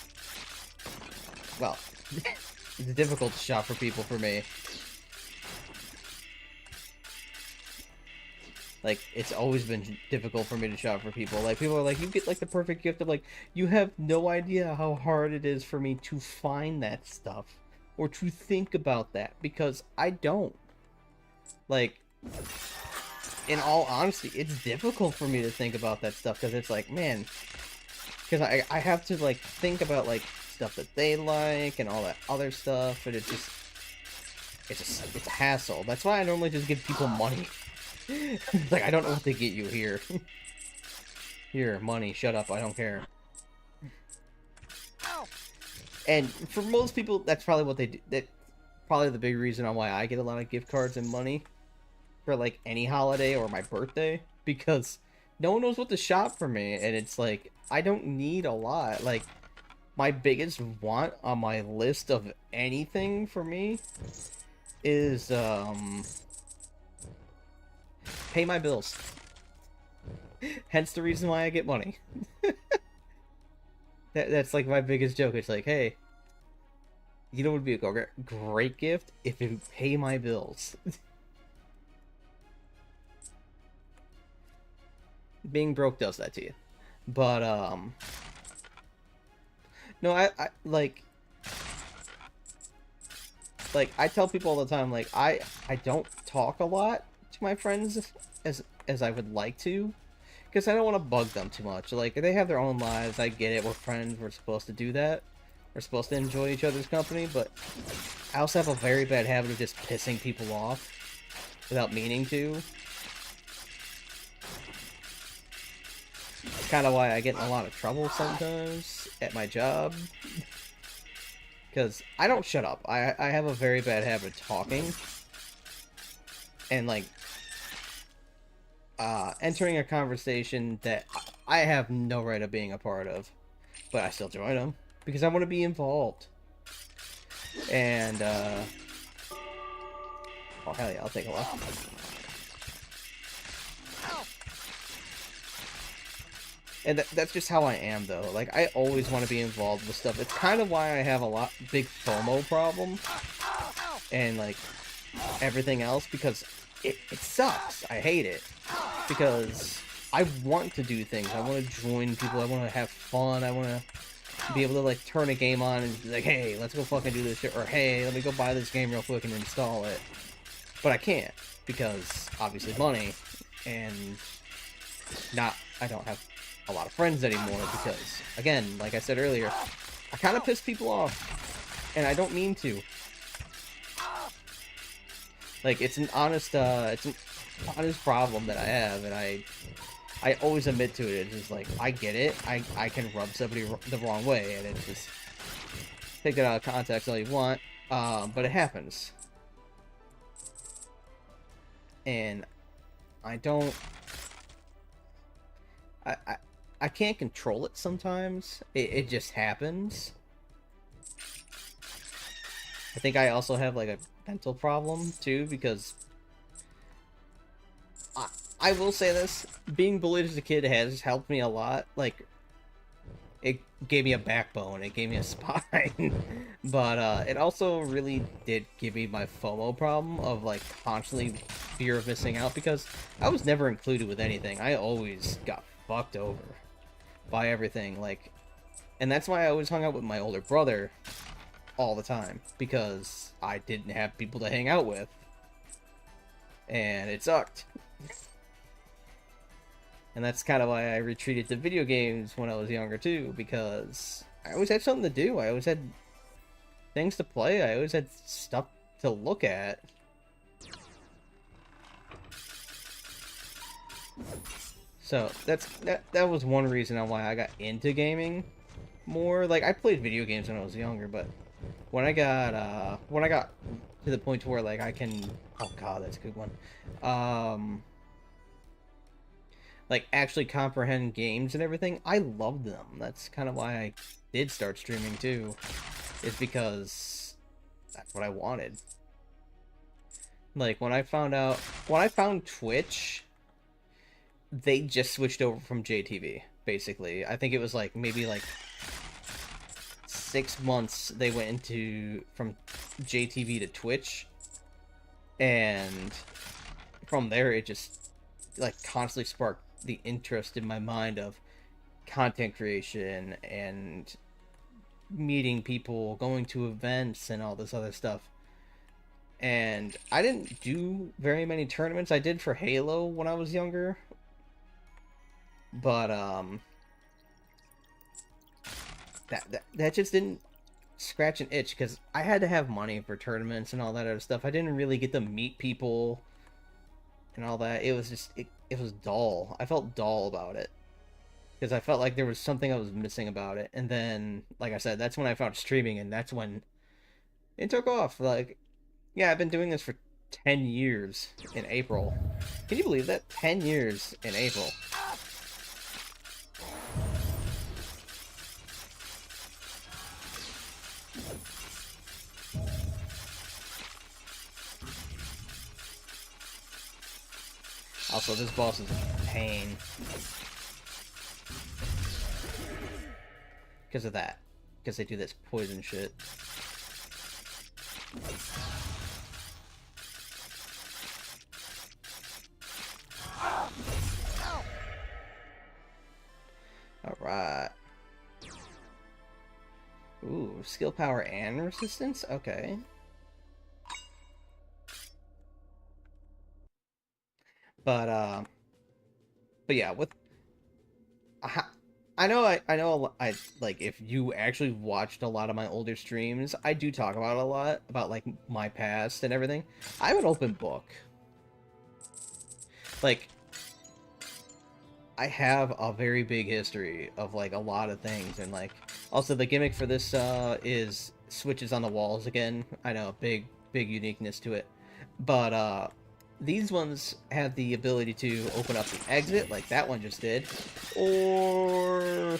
well, it's a difficult shop for people for me. Like, it's always been difficult for me to shop for people. Like, people are like, you get, like, the perfect gift. of like, you have no idea how hard it is for me to find that stuff. Or to think about that. Because I don't. Like, in all honesty, it's difficult for me to think about that stuff because it's like, man, because I have to like think about like stuff that they like and all that other stuff, and it's a hassle. That's why I normally just give people money. Like, I don't know what to get you here. Here, money, shut up, I don't care. Ow! And for most people, that's probably what they do. That's probably the big reason on why I get a lot of gift cards and money for like any holiday or my birthday, because no one knows what to shop for me, and it's like I don't need a lot. Like, my biggest want on my list of anything for me is pay my bills. Hence the reason why I get money. That's like my biggest joke. It's like, hey, you know what would be a great gift? If you pay my bills. Being broke does that to you. But, no, I like, I tell people all the time, like, I don't talk a lot to my friends as I would like to, because I don't want to bug them too much. Like, they have their own lives, I get it, we're friends, we're supposed to do that. We're supposed to enjoy each other's company, but I also have a very bad habit of just pissing people off without meaning to. It's kind of why I get in a lot of trouble sometimes at my job. Because I don't shut up. I have a very bad habit of talking. And, like, entering a conversation that I have no right of being a part of. But I still join them. Because I want to be involved. And, oh, hell yeah, I'll take a look. And that's just how I am, though. Like, I always want to be involved with stuff. It's kind of why I have a big FOMO problem. And, like, everything else. Because it sucks. I hate it. Because I want to do things. I want to join people. I want to have fun. I want to be able to, like, turn a game on and be like, hey, let's go fucking do this shit. Or, hey, let me go buy this game real quick and install it. But I can't. Because, obviously, money. And I don't have a lot of friends anymore because, again, like I said earlier, I kind of piss people off, and I don't mean to. Like, it's an honest problem that I have, and I always admit to it. It's just like, I get it. I can rub somebody the wrong way, and it's just, take it out of context all you want, but it happens. And I don't... I can't control it sometimes. It just happens. I think I also have, like, a mental problem, too, because... I will say this. Being bullied as a kid has helped me a lot. Like, it gave me a backbone. It gave me a spine. But, it also really did give me my FOMO problem of, like, constantly fear of missing out, because I was never included with anything. I always got fucked over by everything, like, and that's why I always hung out with my older brother all the time, because I didn't have people to hang out with, and it sucked. And that's kind of why I retreated to video games when I was younger too, because I always had something to do, I always had things to play, I always had stuff to look at. So that was one reason on why I got into gaming more. Like, I played video games when I was younger, but when I got to the point to where, like, I can, oh god, that's a good one. Like, actually comprehend games and everything, I loved them. That's kind of why I did start streaming too. Is because that's what I wanted. Like, when I found Twitch, they just switched over from JTV, basically. I think it was like maybe like 6 months they went from JTV to Twitch, and from there it just like constantly sparked the interest in my mind of content creation and meeting people, going to events and all this other stuff. and I didn't do very many tournaments. I did for Halo when I was younger, but that just didn't scratch an itch because I had to have money for tournaments and all that other stuff. I didn't really get to meet people and all that. It was just it was dull. I felt dull about it because I felt like there was something I was missing about it. And then, like I said, that's when I found streaming, and that's when it took off. Like, yeah, I've been doing this for 10 years in April. Can you believe that? 10 years in April. Also, this boss is a pain. Because of that. Because they do this poison shit. Alright. Ooh, skill power and resistance? Okay. But yeah, with I know I like, if you actually watched a lot of my older streams, I do talk about a lot about like my past and everything. I'm an open book. Like, I have a very big history of like a lot of things, and like also the gimmick for this is switches on the walls again. I know, big uniqueness to it. But these ones have the ability to open up the exit, like that one just did, or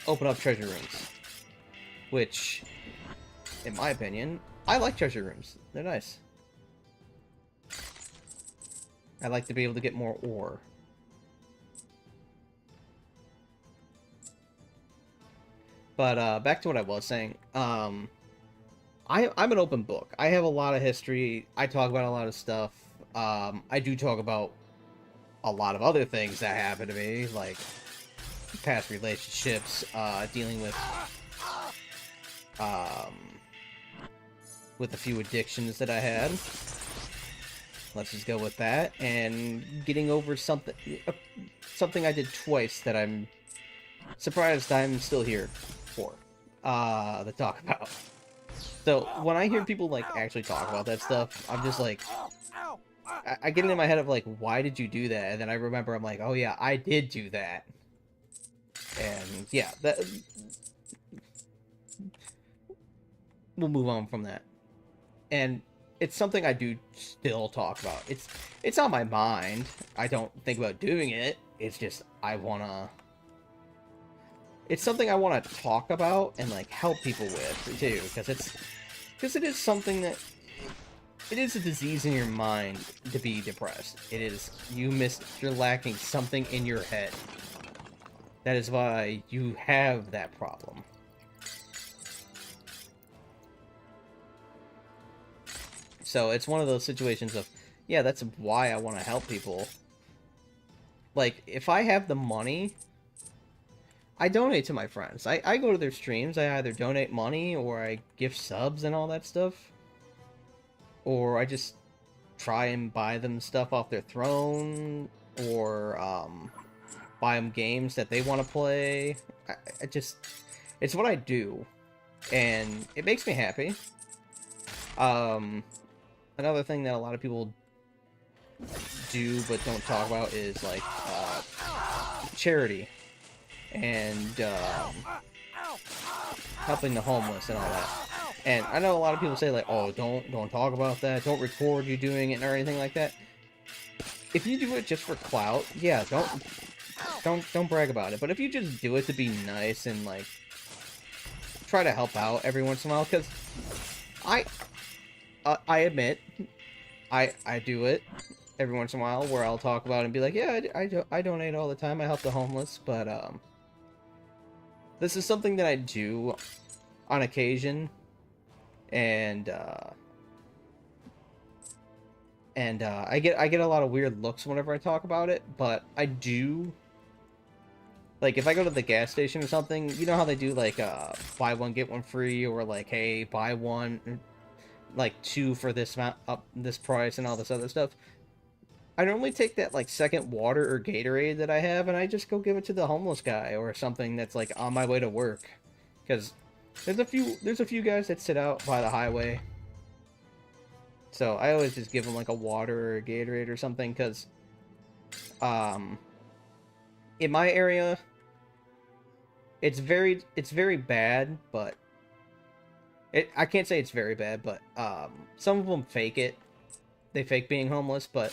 open up treasure rooms. Which, in my opinion, I like treasure rooms. They're nice. I like to be able to get more ore. But back to what I was saying. I'm an open book. I have a lot of history. I talk about a lot of stuff. I do talk about a lot of other things that happen to me, like past relationships, dealing with a few addictions that I had. Let's just go with that, and getting over something I did twice that I'm surprised I'm still here for to talk about. So when I hear people like actually talk about that stuff, I'm just like, I get into my head of like, why did you do that? And then I remember, I'm like, oh yeah, I did do that. And yeah, that we'll move on from that. And it's something I do still talk about. It's on my mind. I don't think about doing it. It's just it's something I want to talk about and like help people with too, because it is something that it is a disease in your mind to be depressed. It is, you're lacking something in your head. That is why you have that problem. So it's one of those situations of, yeah, that's why I want to help people. Like, if I have the money, I donate to my friends. I go to their streams. I either donate money or I gift subs and all that stuff. Or I just try and buy them stuff off their throne. Or buy them games that they want to play. It's what I do. And it makes me happy. Another thing that a lot of people do but don't talk about is like charity and helping the homeless and all that. And I know a lot of people say like, oh, don't talk about that, don't record you doing it or anything like that. If you do it just for clout, yeah, don't brag about it. But if you just do it to be nice and like try to help out every once in a while, because I admit I do it every once in a while where I'll talk about it and be like, yeah, I donate all the time, I help the homeless, but this is something that I do on occasion, and I get a lot of weird looks whenever I talk about it, but I do, like, if I go to the gas station or something, you know how they do like buy one get one free, or like, hey, buy one like 2 for this amount, up this price and all this other stuff. I normally take that like second water or Gatorade that I have, and I just go give it to the homeless guy or something that's like on my way to work, because there's a few guys that sit out by the highway. So I always just give them like a water or a Gatorade or something, because in my area it's very bad, but I can't say it's very bad, but some of them fake it. They fake being homeless, but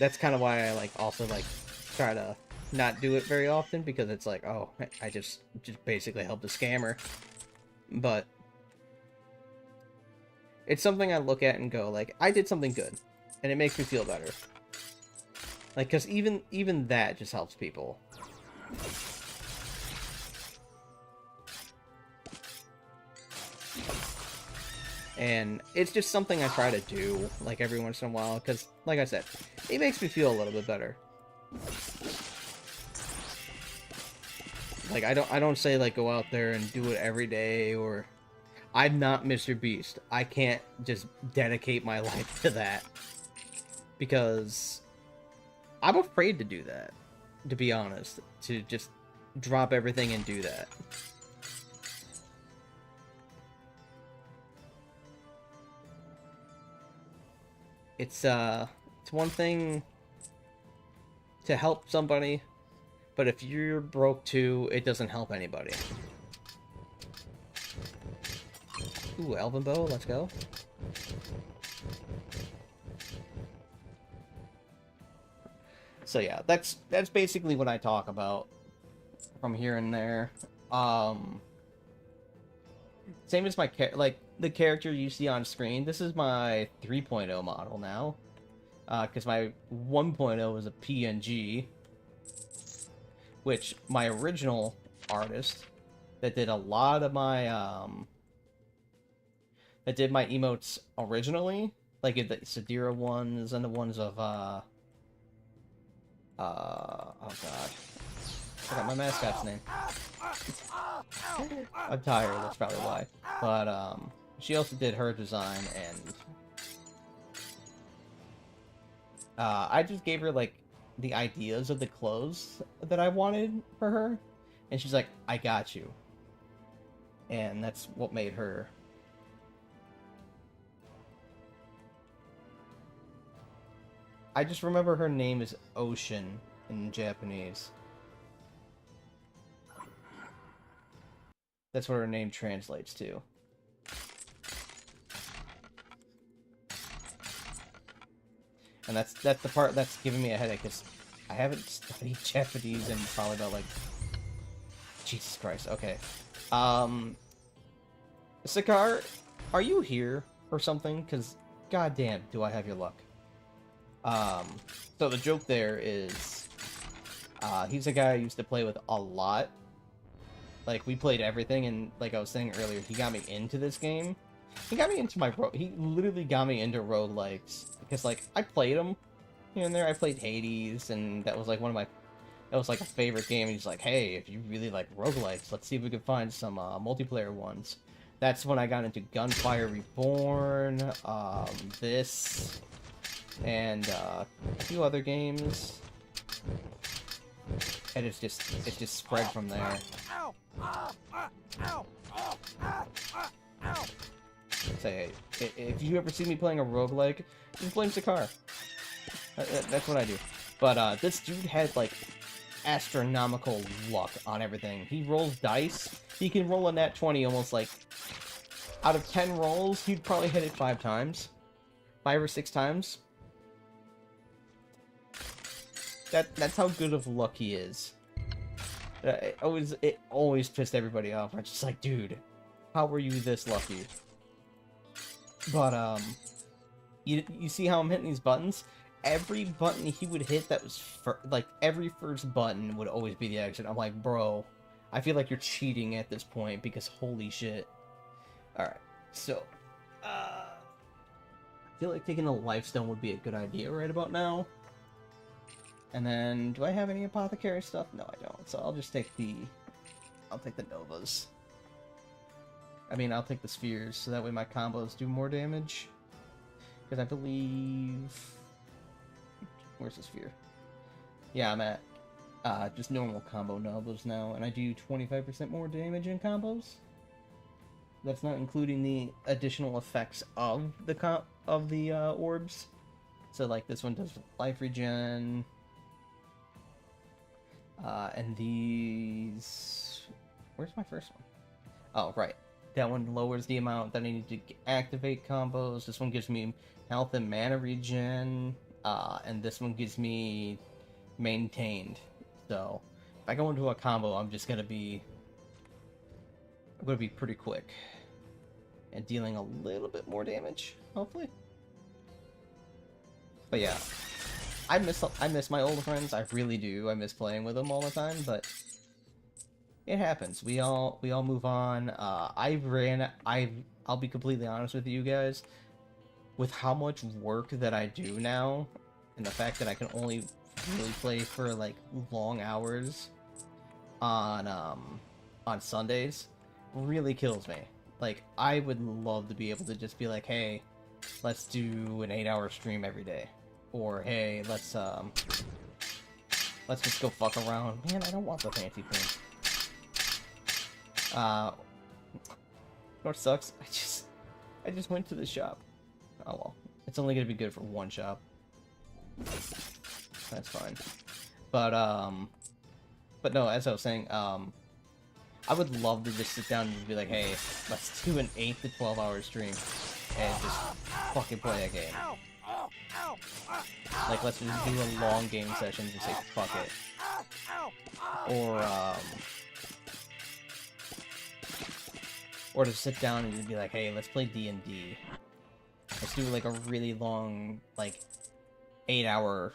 that's kind of why I like also like try to not do it very often, because it's like, oh, I just basically helped a scammer. But it's something I look at and go like, I did something good, and it makes me feel better. Like, cause even that just helps people. And it's just something I try to do, like, every once in a while, because, like I said, it makes me feel a little bit better. Like, I don't say, like, go out there and do it every day, or... I'm not Mr. Beast. I can't just dedicate my life to that. Because... I'm afraid to do that, to be honest. To just drop everything and do that. It's one thing to help somebody, but if you're broke too, it doesn't help anybody. Ooh, Elven Bow, let's go. So yeah, that's basically what I talk about from here and there. Same as my like the character you see on screen. This is my 3.0 model now, because my 1.0 is a PNG, which my original artist that did a lot of my that did my emotes originally, like the Sadira ones and the ones of oh god, I forgot my mascot's name. I'm tired, that's probably why. But she also did her design, and I just gave her like the ideas of the clothes that I wanted for her, and she's like, I got you. And that's what made her. I just remember her name is Ocean in Japanese. That's what her name translates to. And that's the part that's giving me a headache, because I haven't studied Japanese in probably about, like... Jesus Christ, okay. Sakar, are you here or something? Because, goddamn, do I have your luck. So the joke there is... he's a guy I used to play with a lot. Like, we played everything, and like I was saying earlier, he got me into this game. He got me into he literally got me into roguelikes. Because, like, I played them here and there. I played Hades, and that was, like, that was, like, a favorite game. And he's like, hey, if you really like roguelikes, let's see if we can find some, multiplayer ones. That's when I got into Gunfire Reborn, this, and, a few other games. And it just spread from there. Say, if you ever see me playing a roguelike, just blame Sakar. That's what I do. But this dude had like astronomical luck on everything. He rolls dice. He can roll a nat 20 almost like out of 10 rolls, he'd probably hit it 5 times, 5 or 6 times. That's how good of luck he is. It always pissed everybody off. I'm just like, dude, how were you this lucky? But you see how I'm hitting these buttons? Every button he would hit that was like every first button would always be the exit. I'm like, bro, I feel like you're cheating at this point, because holy shit. All right, so I feel like taking a Lifestone would be a good idea right about now. And then, do I have any apothecary stuff? No, I don't. So I'll just take I'll take the Novas. I mean, I'll take the spheres, so that way my combos do more damage. Because I believe... Where's the sphere? Yeah, I'm at just normal combo nubs now, and I do 25% more damage in combos. That's not including the additional effects of the orbs. So like this one does life regen, and these. Where's my first one? Oh, right. That one lowers the amount that I need to activate combos. This one gives me health and mana regen, and this one gives me maintained. So if I go into a combo, I'm gonna be pretty quick and dealing a little bit more damage, hopefully. But yeah, I miss my old friends. I really do. I miss playing with them all the time, but it happens. We all move on. I'll be completely honest with you guys. With how much work that I do now, and the fact that I can only really play for like long hours on Sundays, really kills me. Like, I would love to be able to just be like, hey, let's do an 8-hour stream every day. Or, hey, let's just go fuck around. Man, I don't want the fancy thing. What sucks? I just went to the shop. Oh well. It's only gonna be good for one shop. That's fine. But no, as I was saying, I would love to just sit down and be like, hey, let's do an 8 to 12 hour stream and just fucking play that game. Like, let's just do a long game session and just say, fuck it. Or to sit down and just be like, hey, let's play D&D. Let's do like a really long, like, 8-hour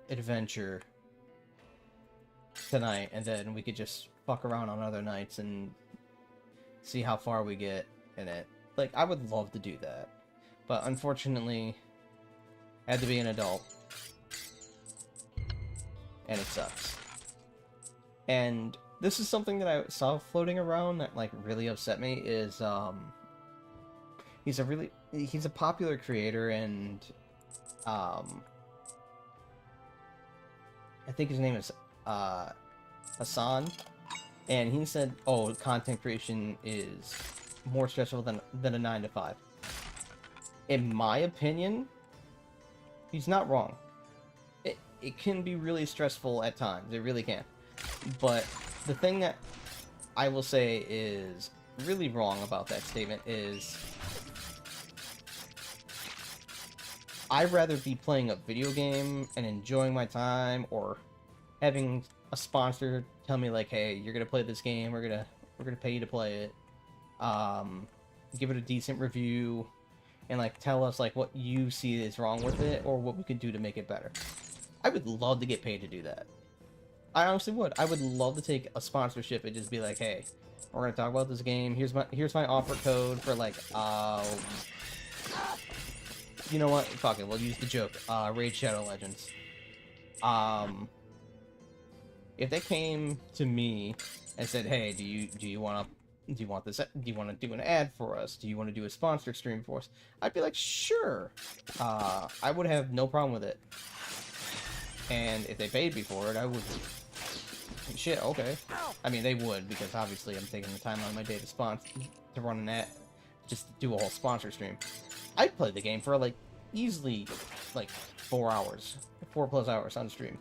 adventure tonight, and then we could just fuck around on other nights and see how far we get in it. Like, I would love to do that, but unfortunately, I had to be an adult, and it sucks. And this is something that I saw floating around that like really upset me. Is he's a popular creator, and I think his name is Hassan, and he said, oh, content creation is more stressful than a 9 to 5. In my opinion, he's not wrong. It can be really stressful at times, it really can. But the thing that I will say is really wrong about that statement is I'd rather be playing a video game and enjoying my time, or having a sponsor tell me like, hey, you're gonna play this game, we're gonna pay you to play it, give it a decent review, and like tell us like what you see is wrong with it or what we could do to make it better. I would love to get paid to do that. I honestly would. I would love to take a sponsorship and just be like, hey, we're gonna talk about this game. Here's my offer code for like you know what? Fuck it. We'll use the joke. Raid Shadow Legends. If they came to me and said, hey, do you want this? Do you want to do an ad for us? Do you want to do a sponsor stream for us? I'd be like, sure. I would have no problem with it. And if they paid me for it, I would. Shit, okay. I mean, they would, because obviously I'm taking the time out of my day to run an ad, just to do a whole sponsor stream. I'd play the game for like easily like 4 hours, 4+ hours on stream,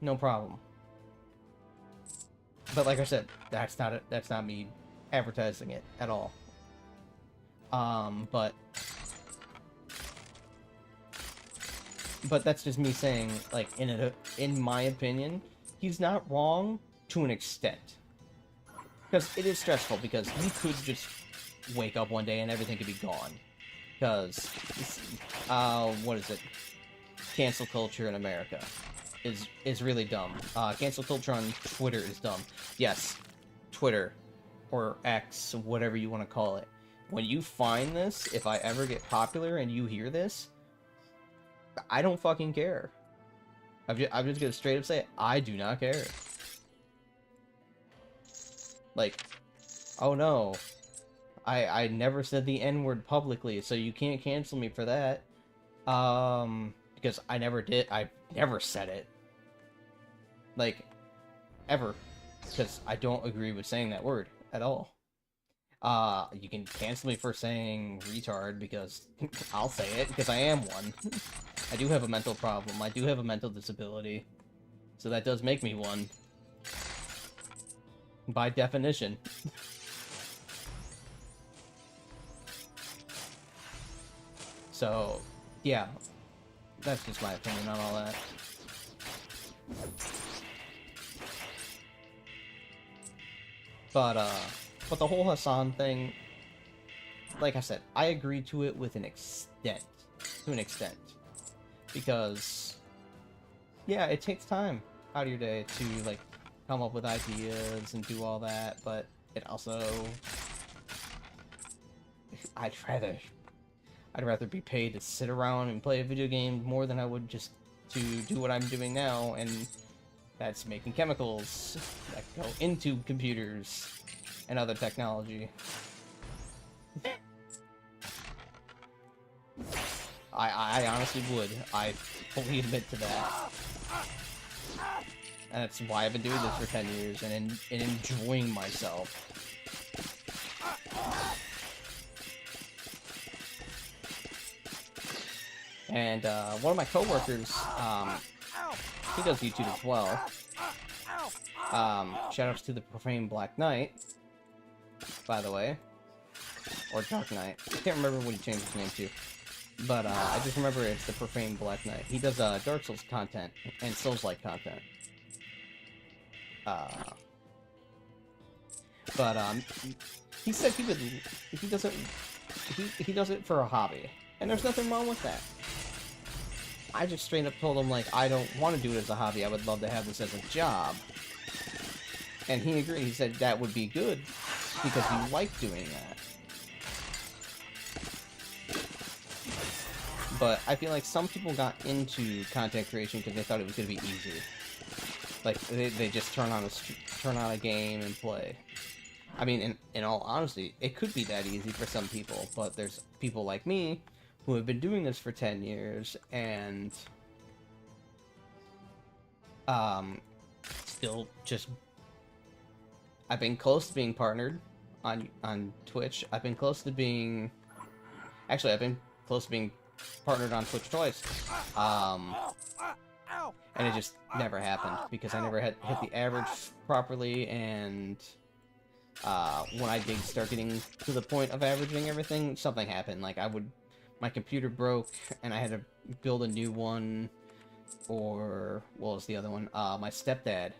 no problem. But like I said, that's not me advertising it at all. But that's just me saying, like, in my opinion, he's not wrong to an extent. Because it is stressful, because you could just wake up one day and everything could be gone. Because, what is it? Cancel culture in America is really dumb. Cancel culture on Twitter is dumb. Yes, Twitter, or X, whatever you want to call it. When you find this, if I ever get popular and you hear this, I don't fucking care. I'm just gonna straight up say it. I do not care. Like, oh no, I never said the N-word publicly, so you can't cancel me for that. Because I never did. I never said it. Like, ever. Because I don't agree with saying that word at all. You can cancel me for saying retard because I'll say it because I am one. I do have a mental problem. I do have a mental disability. So that does make me one. By definition. So, yeah. That's just my opinion on all that. But the whole Hassan thing, like I said, I agree to it with an extent. To an extent. Because, yeah, it takes time out of your day to, like, come up with ideas and do all that, but it also... I'd rather be paid to sit around and play a video game more than I would just to do what I'm doing now, and that's making chemicals that go into computers and other technology. I honestly would. I fully admit to that. And that's why I've been doing this for 10 years and enjoying myself. And one of my coworkers, he does YouTube as well. Shoutouts to the Profane Black Knight, by the way. Or Dark Knight. I can't remember what he changed his name to. But I just remember it's the Profane Black Knight. He does Dark Souls content and Souls-like content. He said he does it for a hobby. And there's nothing wrong with that. I just straight up told him, like, I don't want to do it as a hobby. I would love to have this as a job. And he agreed. He said that would be good because he liked doing that. But I feel like some people got into content creation because they thought it was going to be easy. Like, they just turn on a game and play. I mean, in all honesty, it could be that easy for some people, but there's people like me who have been doing this for 10 years and still just... I've been close to being partnered on Twitch. I've been close to being... Actually, I've been close to being partnered on Twitch twice. And it just never happened because I never hit the average properly, and when I did start getting to the point of averaging everything, something happened. Like, my computer broke and I had to build a new one, or what was the other one? My stepdad.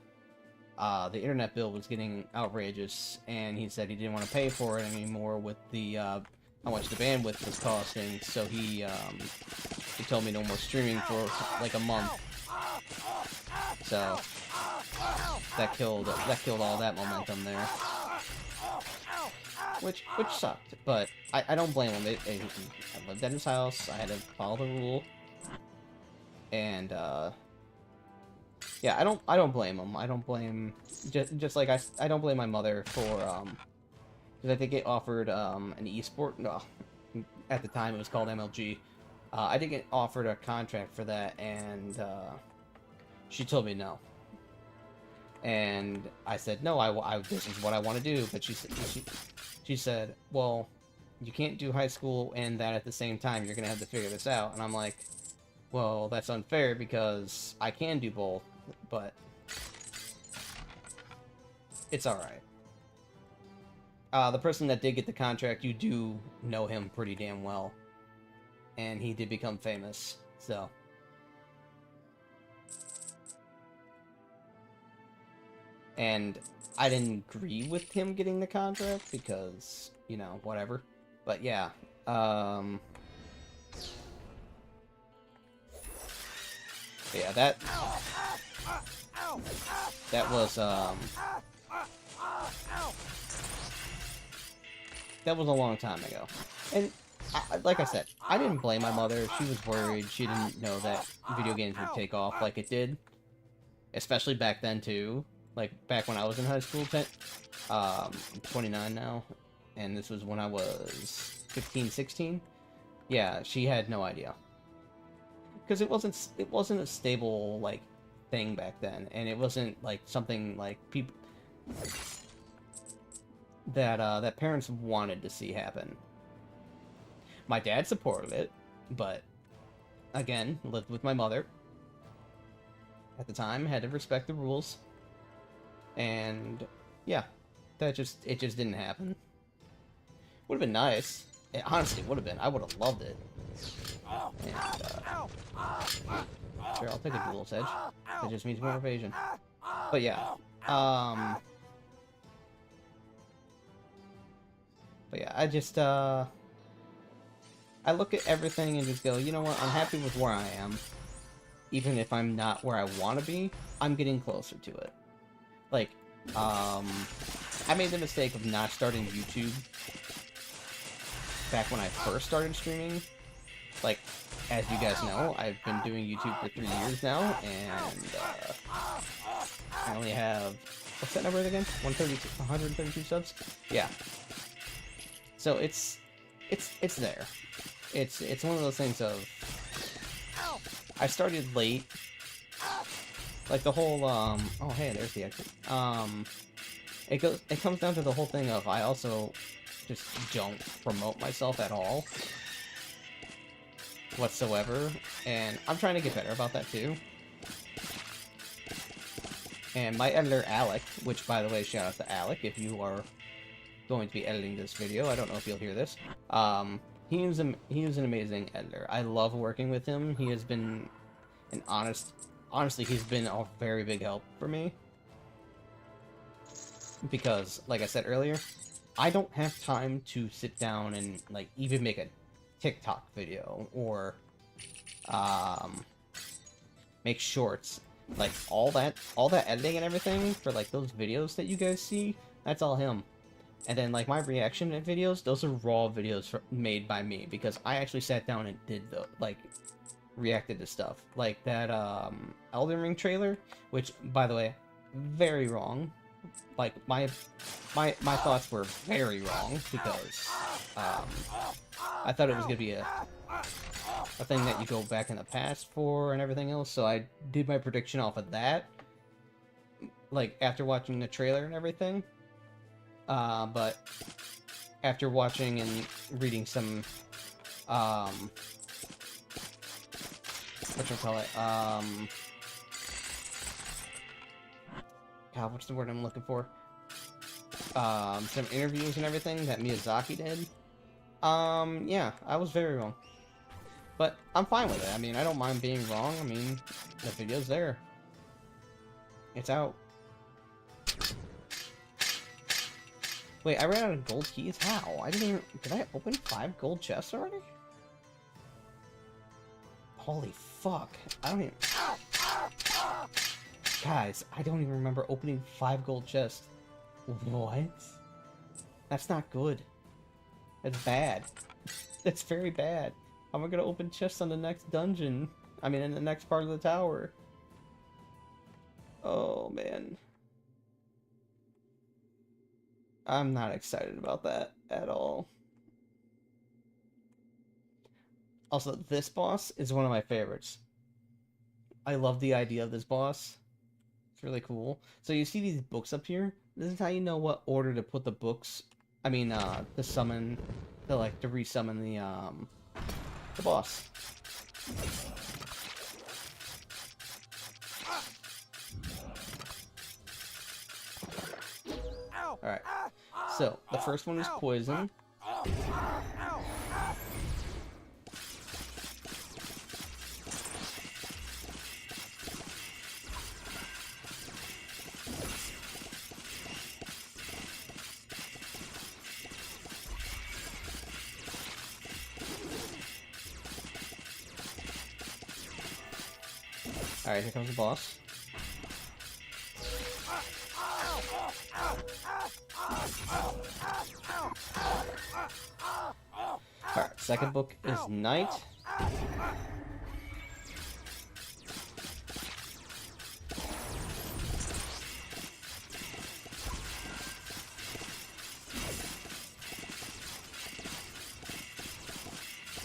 The internet bill was getting outrageous, and he said he didn't want to pay for it anymore with the how much the bandwidth was costing. So he told me no more streaming for like a month. So that killed all that momentum there, which sucked. But I don't blame him. I lived at his house. I had to follow the rule, and yeah, I don't blame him. I don't blame just like I don't blame my mother for because I think it offered an esport. No, at the time it was called MLG. I did get offered a contract for that, and she told me no. And I said no. I this is what I want to do. But she said, well, you can't do high school and that at the same time. You're gonna have to figure this out. And I'm like, well, that's unfair because I can do both, but it's all right. The person that did get the contract, you do know him pretty damn well, and he did become famous, so. And I didn't agree with him getting the contract because, you know, whatever. But yeah, yeah, that was that was a long time ago. And like I said, I didn't blame my mother. She was worried. She didn't know that video games would take off like it did, especially back then too. Like back when I was in high school. I'm 29 now, and this was when I was 15, 16. Yeah, she had no idea. Because it wasn't a stable, like, thing back then, and it wasn't, like, something, like, people... that parents wanted to see happen. My dad supported it, but, again, lived with my mother. At the time, had to respect the rules. And, yeah, it just didn't happen. Would have been nice. It honestly would have been. I would have loved it. And, sure, I'll take a duel's edge. That just means more evasion. But yeah, I just, I look at everything and just go, you know what, I'm happy with where I am. Even if I'm not where I want to be, I'm getting closer to it. Like, I made the mistake of not starting YouTube back when I first started streaming. Like, as you guys know, I've been doing YouTube for 3 years now, and, I only have, what's that number again? 132 subs? Yeah. So it's there. It's one of those things of, I started late. Like the whole, oh hey, there's the exit. It comes down to the whole thing of, I also just don't promote myself at all. Whatsoever. And I'm trying to get better about that too. And my editor, Alec, which by the way, shout out to Alec if you are going to be editing this video. I don't know if you'll hear this. He was an amazing editor. I love working with him. He has been honestly, he's been a very big help for me. Because, like I said earlier, I don't have time to sit down and, like, even make a TikTok video, or, make shorts. Like, all that editing and everything for, like, those videos that you guys see, that's all him. And then, like, my reaction videos, those are raw videos made by me, because I actually sat down and did the, like, reacted to stuff. Like that, Elden Ring trailer, which, by the way, very wrong. Like, my thoughts were very wrong, because, I thought it was gonna be a thing that you go back in the past for and everything else, so I did my prediction off of that, like, after watching the trailer and everything. But after watching and reading some, whatchamacallit, God, what's the word I'm looking for? Some interviews and everything that Miyazaki did. Yeah, I was very wrong. But I'm fine with it. I mean, I don't mind being wrong. I mean, the video's there. It's out. Wait, I ran out of gold keys? How? I didn't even... Did I open 5 gold chests already? Holy fuck. I don't even... Guys, I don't even remember opening 5 gold chests. What? That's not good. That's bad. That's very bad. How am I gonna open chests on the next dungeon? I mean, in the next part of the tower. Oh, man. I'm not excited about that at all. Also, this boss is one of my favorites. I love the idea of this boss. It's really cool. So you see these books up here? This is how you know what order to put the books. I mean, to summon, to resummon the boss. Alright, so the first one is poison. Alright, here comes the boss. Alright, second book is Night.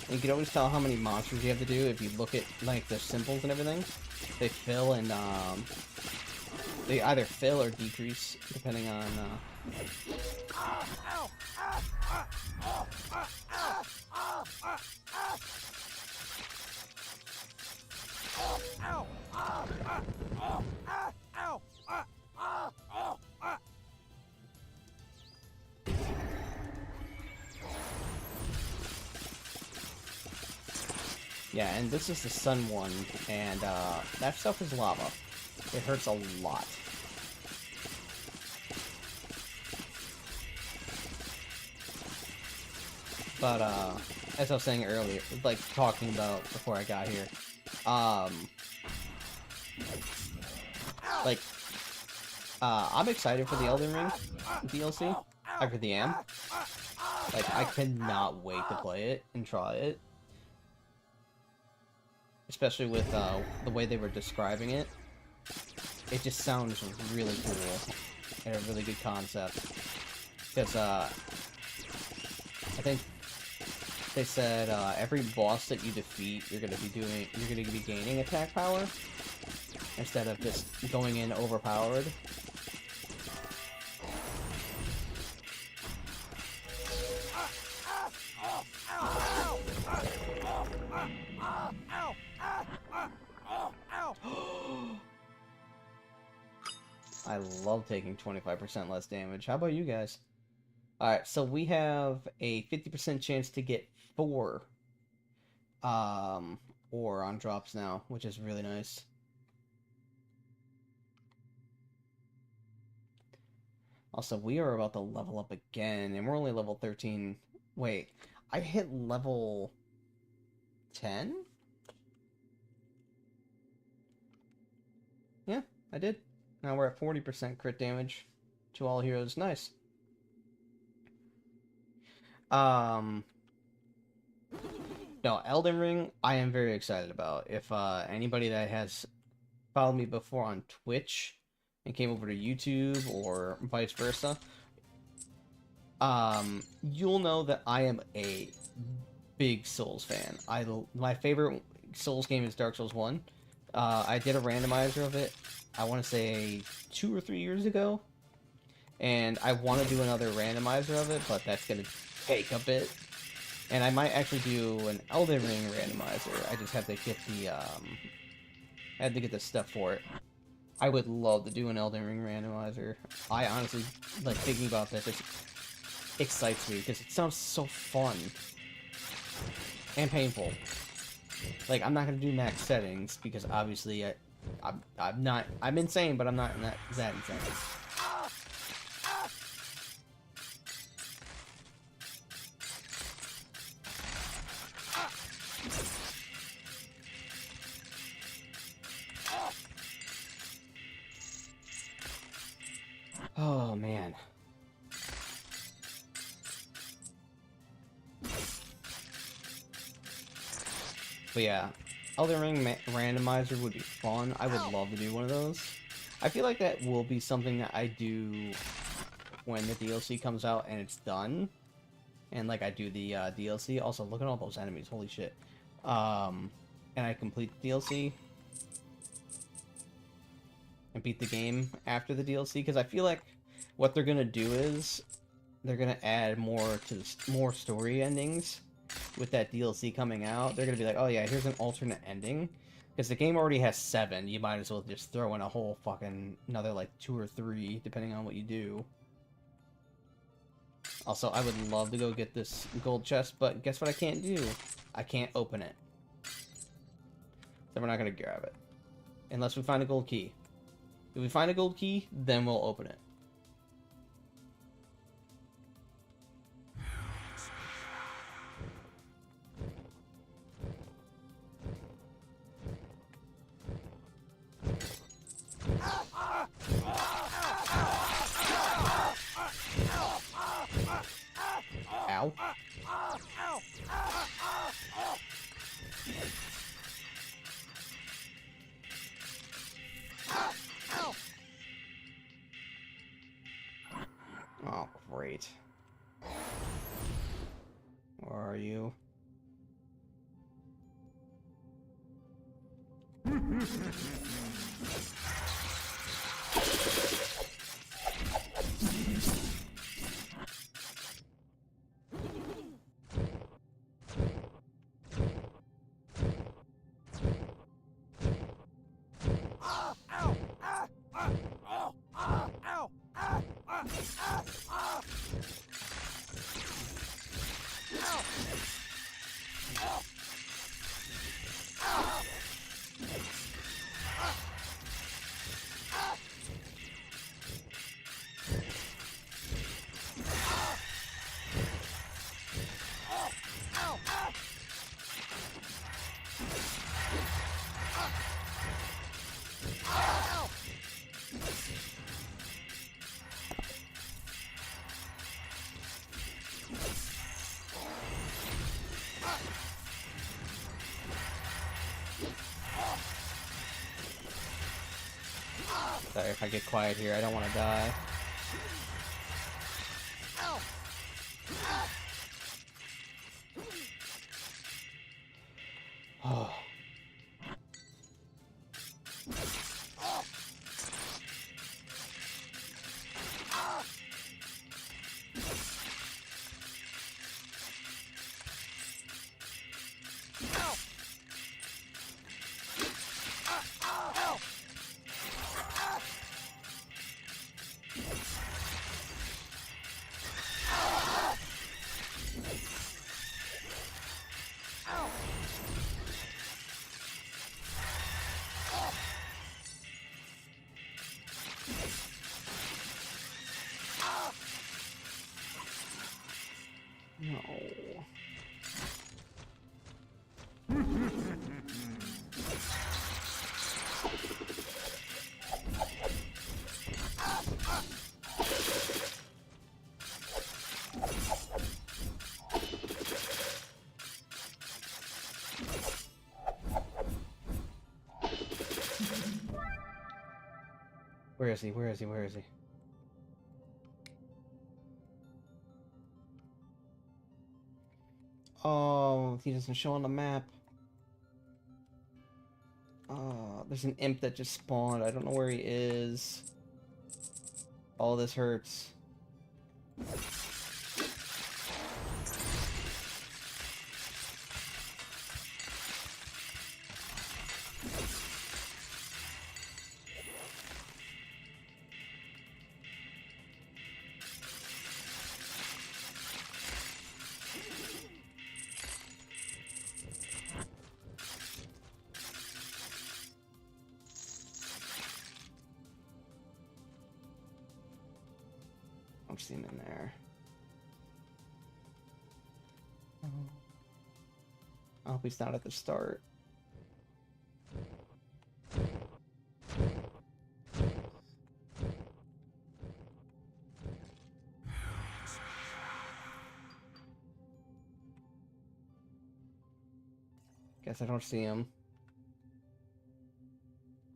And you can always tell how many monsters you have to do if you look at like the symbols and everything. They fill and they either fill or decrease depending on yeah, and this is the sun one, and that stuff is lava. It hurts a lot. But as I was saying earlier, like talking about before I got here, like I'm excited for the Elden Ring DLC. I really am. Like I cannot wait to play it and try it. Especially with the way they were describing it. It just sounds really cool. And a really good concept. Because, I think they said every boss that you defeat, you're gonna be gaining attack power. Instead of just going in overpowered. I love taking 25% less damage. How about you guys? Alright, so we have a 50% chance to get 4 ore on drops now, which is really nice. Also, we are about to level up again, and we're only level 13. Wait, I hit level 10? Yeah, I did. Now we're at 40% crit damage to all heroes. Nice. No, Elden Ring, I am very excited about. If anybody that has followed me before on Twitch and came over to YouTube or vice versa, you'll know that I am a big Souls fan. My favorite Souls game is Dark Souls 1. I did a randomizer of it, I want to say 2 or 3 years ago, and I want to do another randomizer of it, but that's going to take a bit. And I might actually do an Elden Ring randomizer. I just have to get the stuff for it. I would love to do an Elden Ring randomizer. I honestly, like, thinking about that just excites me, because it sounds so fun. And painful. Like, I'm not going to do max settings, because obviously I'm insane, but I'm not that insane. Oh, man. But yeah, Elden Ring randomizer would be fun. I would love to do one of those. I feel like that will be something that I do when the DLC comes out and it's done. And like I do the DLC. Also, look at all those enemies. Holy shit. And I complete the DLC. And beat the game after the DLC. Because I feel like what they're going to do is they're going to add more story endings. With that DLC coming out, they're gonna be like, oh yeah, here's an alternate ending. Because the game already has 7, you might as well just throw in a whole fucking another like 2 or 3, depending on what you do. Also, I would love to go get this gold chest, but guess what I can't do? I can't open it. So we're not gonna grab it. Unless we find a gold key. If we find a gold key, then we'll open it. Ow. Oh, great. Where are you? Sorry if I get quiet here, I don't want to die. Oh. No. Where is he? Where is he? Where is he? Oh, he doesn't show on the map. There's an imp that just spawned. I don't know where he is. All this hurts. I don't see him in there. I hope he's not at the start. Guess I don't see him.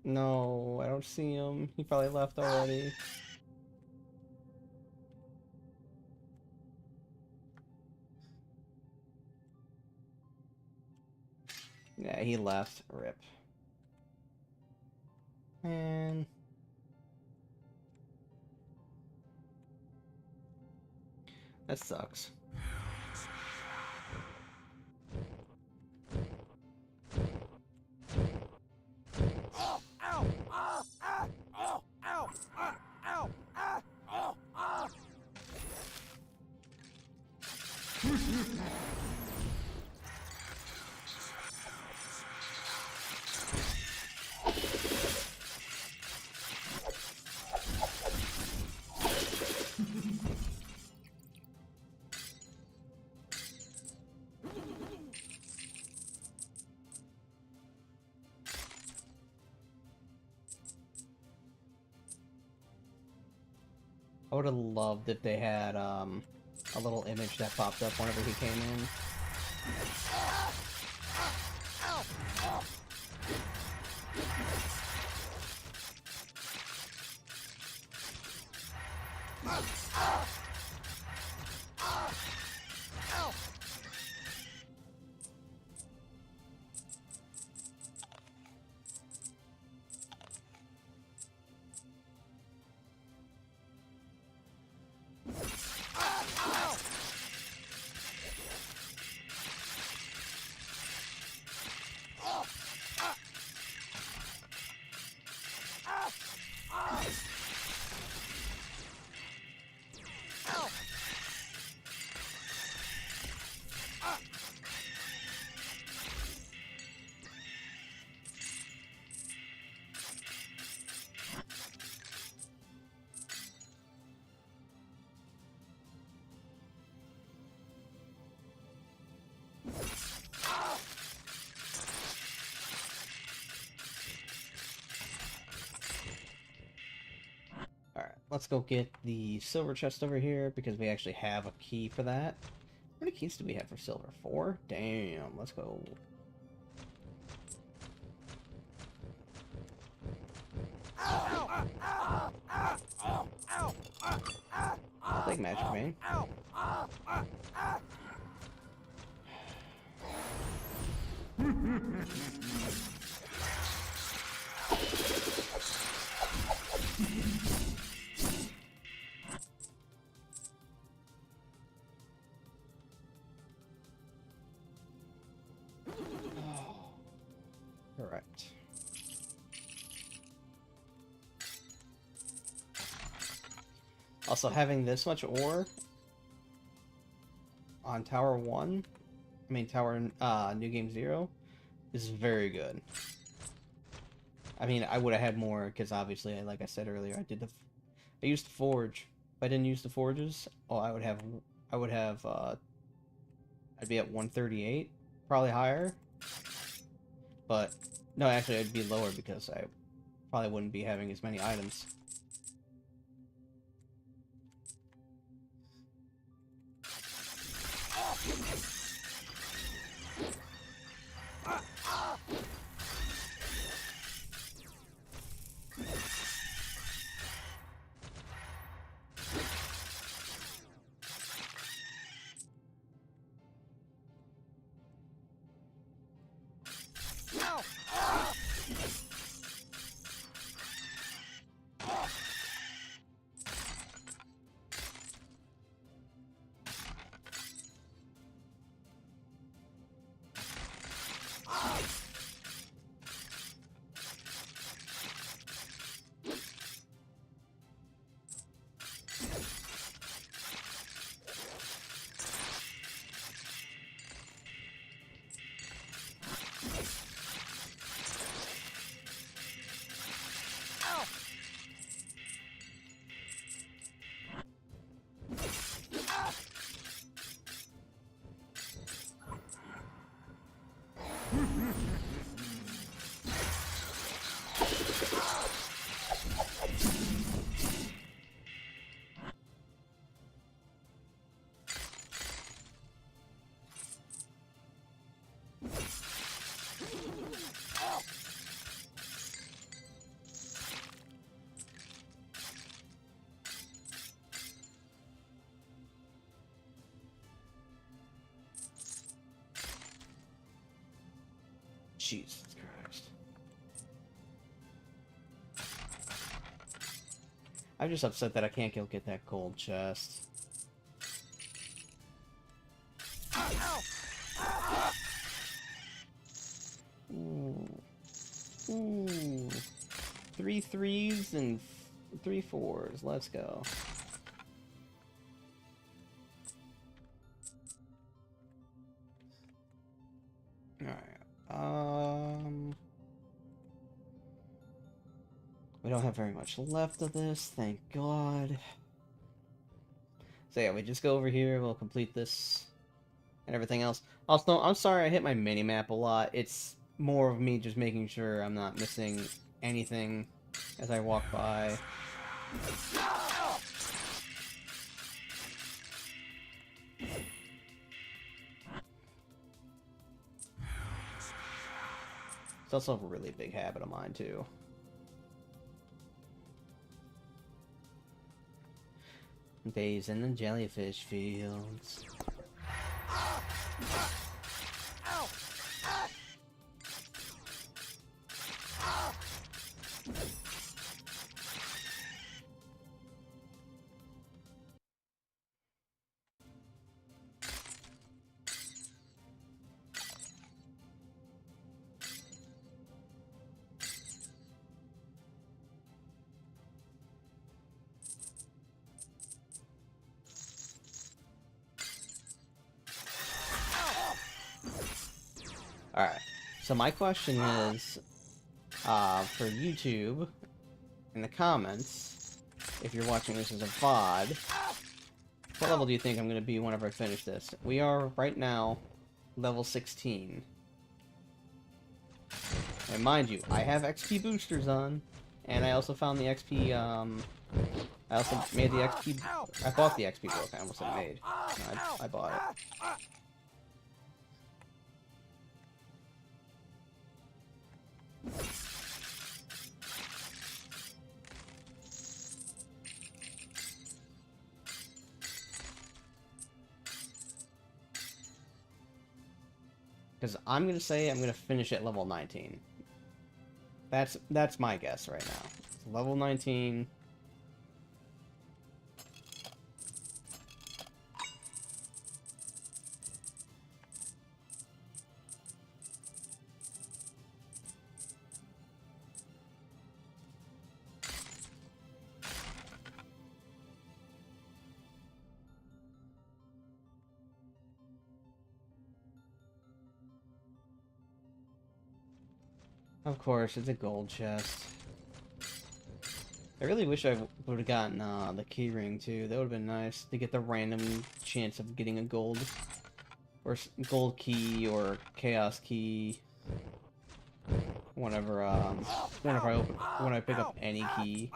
No, I don't see him. He probably left already. Yeah, he left. Rip. Man. That sucks. I would have loved if they had a little image that popped up whenever he came in. let's go get the silver chest over here because we actually have a key for that. How many keys do we have for silver? 4? Damn, let's go. I'll take Magic Vein. Correct. Also, having this much ore on Tower 1, I mean Tower New Game 0, is very good. I mean, I would have had more because obviously, like I said earlier, I used the forge. If I didn't use the forges, oh, I'd be at 138, probably higher. But no, actually, I'd be lower because I probably wouldn't be having as many items. Jesus Christ. I'm just upset that I can't go get that gold chest. Ooh. Ooh. 3 3s and 3 4s. Let's go. We don't have very much left of this, thank God. So yeah, we just go over here, we'll complete this and everything else. Also, I'm sorry I hit my mini-map a lot. It's more of me just making sure I'm not missing anything as I walk by. It's also a really big habit of mine, too. Days in the jellyfish fields. Alright, so my question is, for YouTube, in the comments, if you're watching this as a VOD, what level do you think I'm going to be whenever I finish this? We are, right now, level 16. And mind you, I have XP boosters on, and I also found the XP, I also made the XP. I bought the XP book. I almost said made. No, I bought it. Because I'm gonna say I'm gonna finish at level 19. That's my guess right now. Level 19. Of course, it's a gold chest. I really wish I would have gotten the key ring too. That would have been nice to get the random chance of getting a gold or gold key or chaos key. Whenever when I pick up any key.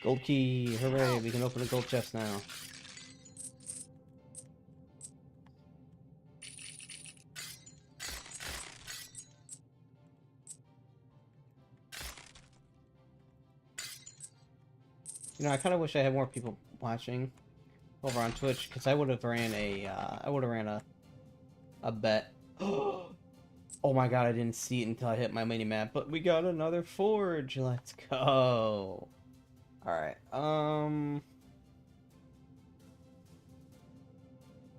Gold key! Hooray! We can open a gold chest now. You know, I kind of wish I had more people watching over on Twitch, because I would have ran a bet. Oh my god, I didn't see it until I hit my mini map, but we got another forge. Let's go. All right.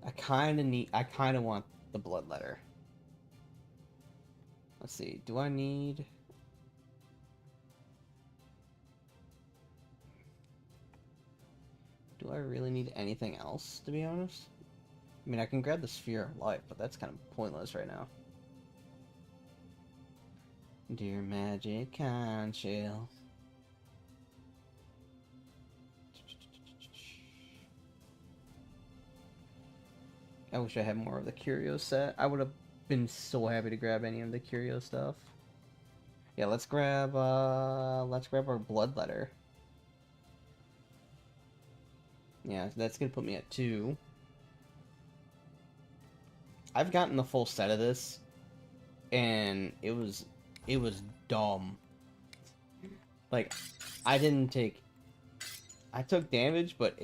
I kind of want the blood letter. Let's see. Do I need? Do I really need anything else, to be honest? I mean, I can grab the Sphere of Life, but that's kind of pointless right now. Dear Magic Conch Shell. I wish I had more of the curio set. I would have been so happy to grab any of the curio stuff. Yeah, let's grab our blood letter. Yeah, that's gonna put me at 2. I've gotten the full set of this, and it was dumb. Like, I took damage, but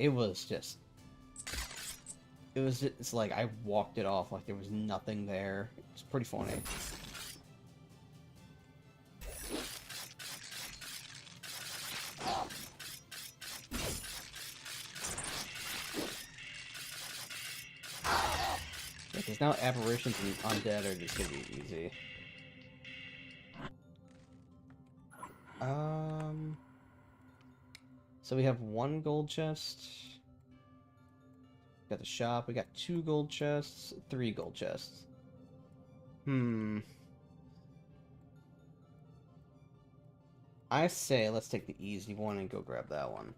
it's like I walked it off like there was nothing there. It's pretty funny. Because now apparitions and undead are just gonna be easy. So we have 1 gold chest. Got the shop. We got 2 gold chests, 3 gold chests. I say let's take the easy one and go grab that one.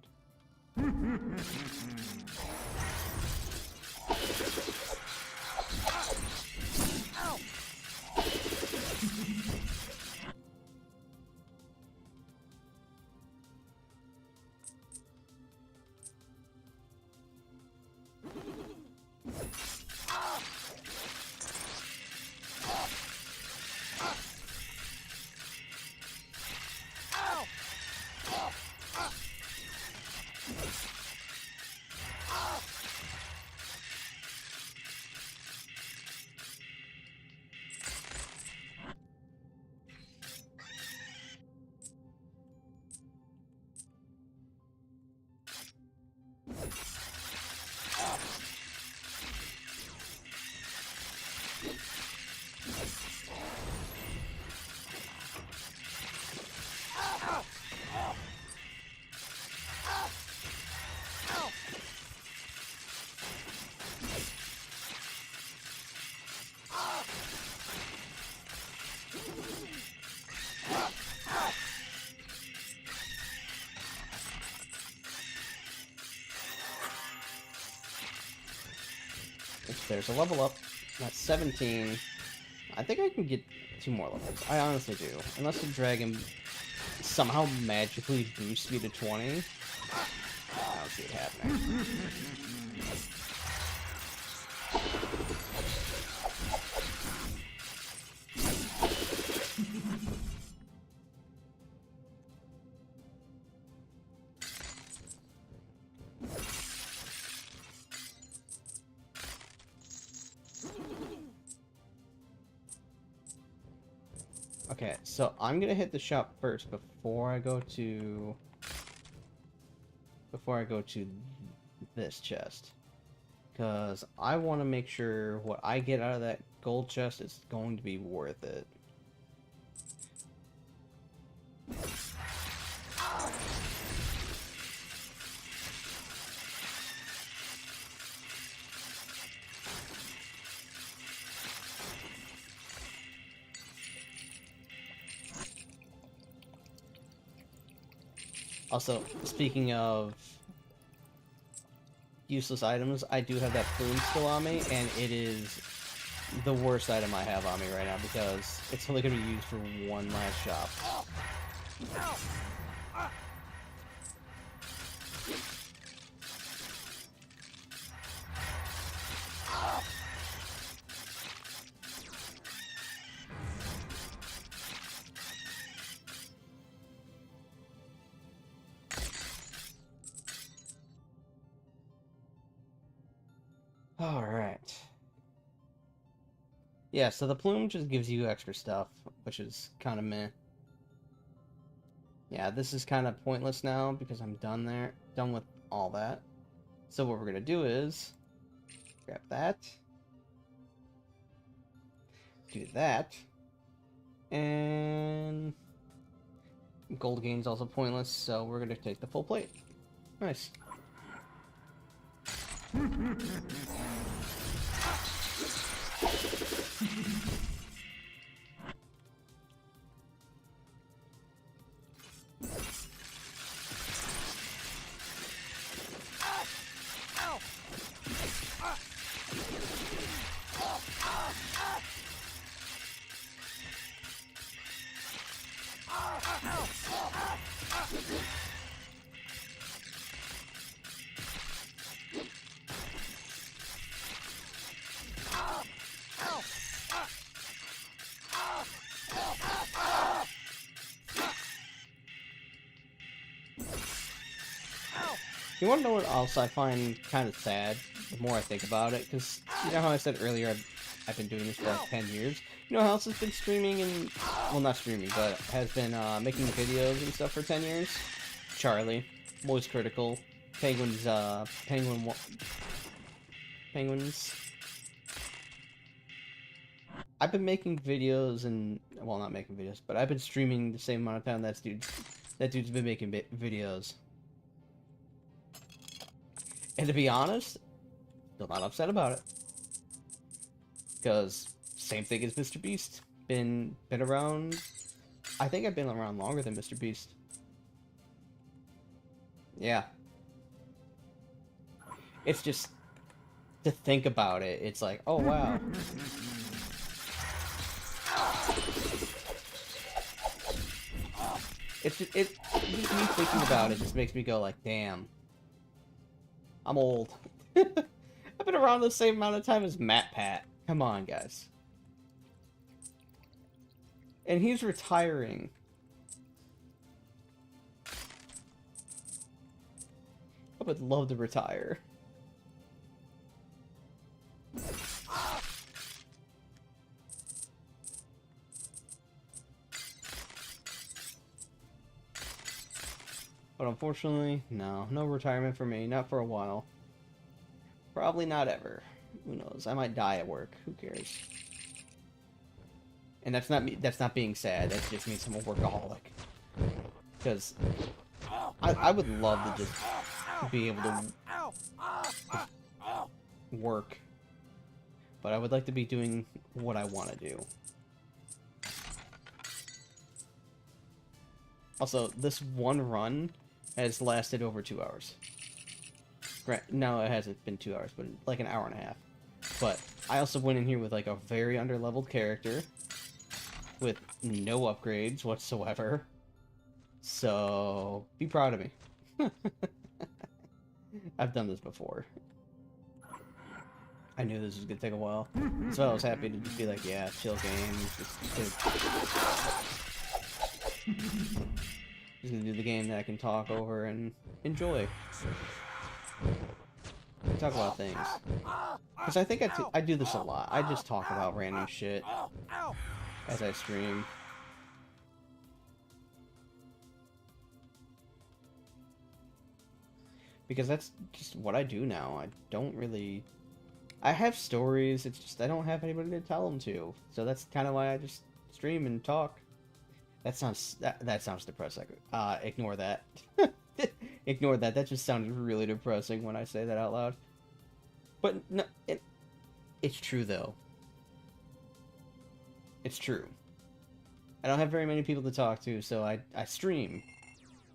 If there's a level up, that's 17. I think I can get 2 more levels. I honestly do. Unless the dragon somehow magically boosts me to 20. I don't see it happening. Okay, so I'm gonna hit the shop first before I go to this chest, because I want to make sure what I get out of that gold chest is going to be worth it. Also, speaking of useless items, I do have that plume still on me, and it is the worst item I have on me right now because it's only going to be used for one last shop. Alright. Yeah, so the plume just gives you extra stuff, which is kind of meh. Yeah, this is kind of pointless now because I'm done with all that. So what we're gonna do is grab that, do that, and gold gain's also pointless, so we're gonna take the full plate. Nice. You want to know what else I find kind of sad the more I think about it? Because you know how I said earlier I've been doing this for like 10 years? You know who else has been streaming and... well, not streaming, but has been making videos and stuff for 10 years? Charlie. Moist Critical. Penguins, Penguins. I've been making videos and... well, not making videos, but I've been streaming the same amount of time that dude's been making videos. And to be honest, still not upset about it. Because same thing as Mr. Beast. Been around. I think I've been around longer than Mr. Beast. Yeah. It's just to think about it, it's like, oh wow. It's just me thinking about it just makes me go like, damn. I'm old. I've been around the same amount of time as MatPat. Come on, guys. And he's retiring. I would love to retire. But unfortunately, no retirement for me, not for a while. Probably not ever. Who knows? I might die at work. Who cares? And that's not me. That's not being sad. That just means I'm a workaholic. Because I would love to just be able to work, but I would like to be doing what I want to do. Also, this one run has lasted over 2 hours. Right, no, it hasn't been 2 hours, but like an hour and a half. But I also went in here with like a very underleveled character with no upgrades whatsoever. So be proud of me. I've done this before. I knew this was gonna take a while, so I was happy to just be like, yeah, chill game. Just gonna do the game that I can talk over and enjoy. Talk about things. Because I think I do this a lot. I just talk about random shit as I stream. Because that's just what I do now. I don't really... I have stories, it's just I don't have anybody to tell them to. So that's kind of why I just stream and talk. That sounds depressing. Ignore that. Ignore that. That just sounded really depressing when I say that out loud. But no, it's true though. It's true. I don't have very many people to talk to, so I stream.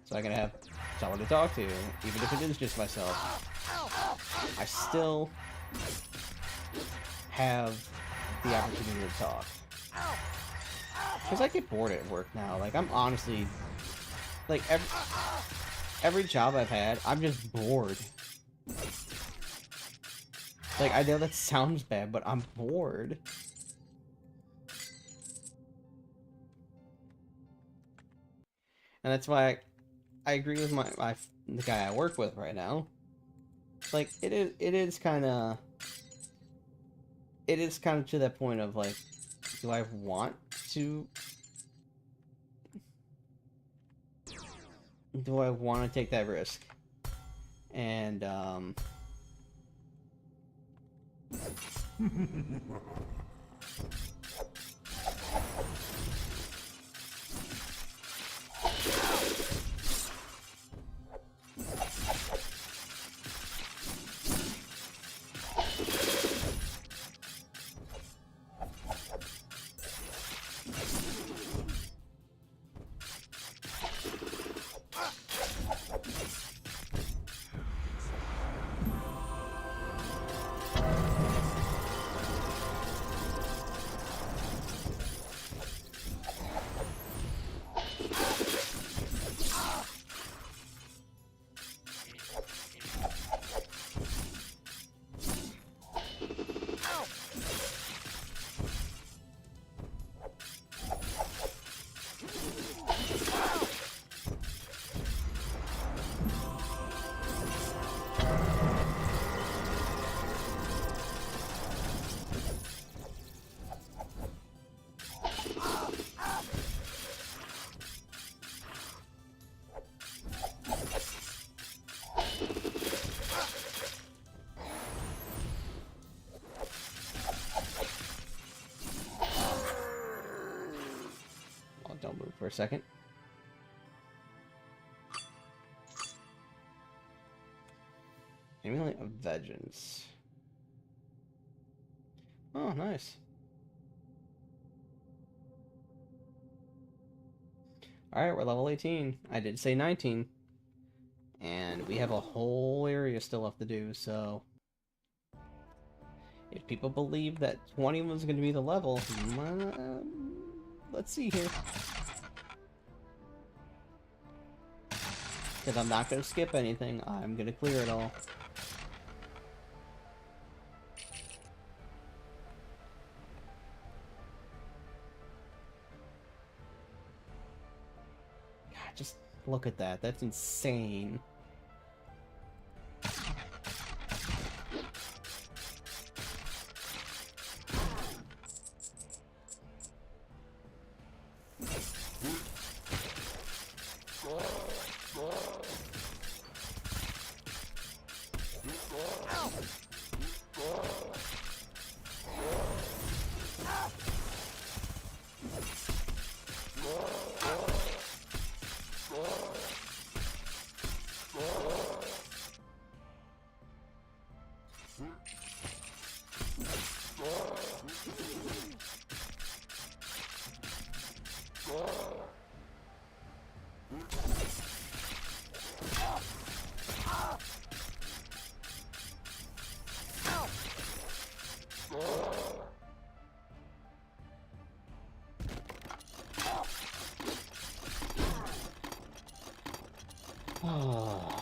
So I can have someone to talk to, even if it is just myself. I still have the opportunity to talk. Because I get bored at work now. Like, I'm honestly... Like, every job I've had, I'm just bored. Like, I know that sounds bad, but I'm bored. And that's why I agree with the guy I work with right now. Like, it is kind of to that point of, like, do I want to... Do I want to take that risk? And, don't move for a second. Amulet of Vengeance. Oh, nice. Alright, we're level 18. I did say 19. And we have a whole area still left to do, so... If people believe that 20 was going to be the level, let's see here. Because I'm not going to skip anything, I'm going to clear it all. God, just look at that, that's insane. Oh.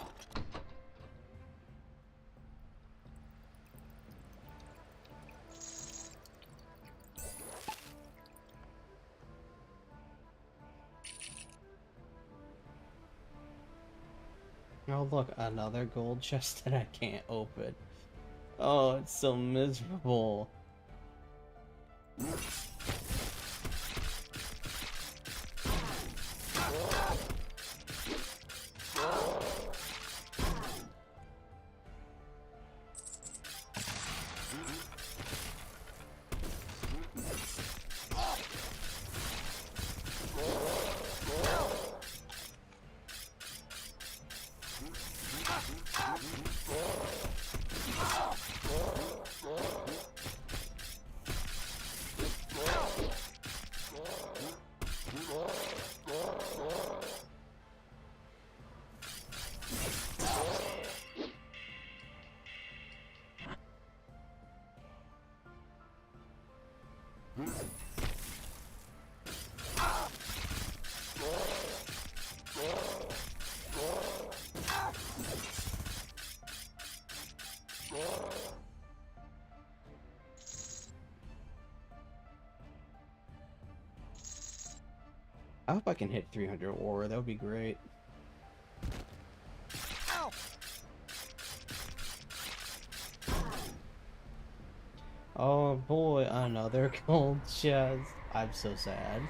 Oh look, another gold chest that I can't open. Oh, it's so miserable. I hope I can hit 300 ore. That would be great. Ow! Oh boy, another gold chest. I'm so sad.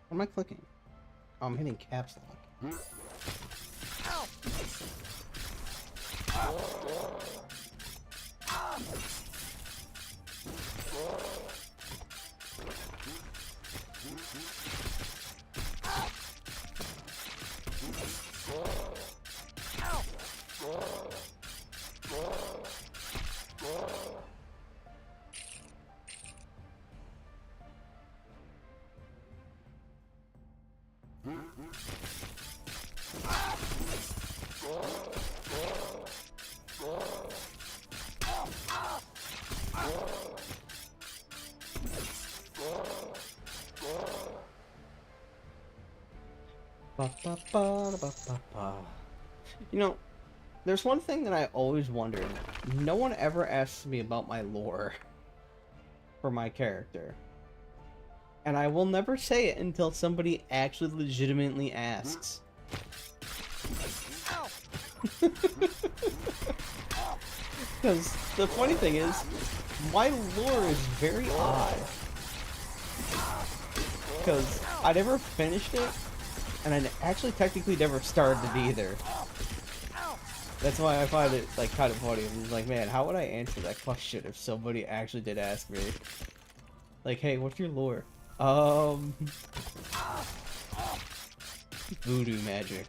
What am I clicking? Oh, I'm hitting caps lock. Ba, ba, ba, ba, ba, ba. You know, there's one thing that I always wondered. No one ever asks me about my lore for my character. And I will never say it until somebody actually legitimately asks. Because the funny thing is, my lore is very odd. Because I never finished it, and I actually technically never started it either. That's why I find it like kind of funny. I'm just like, man, how would I answer that question if somebody actually did ask me? Like, hey, what's your lore? Voodoo magic.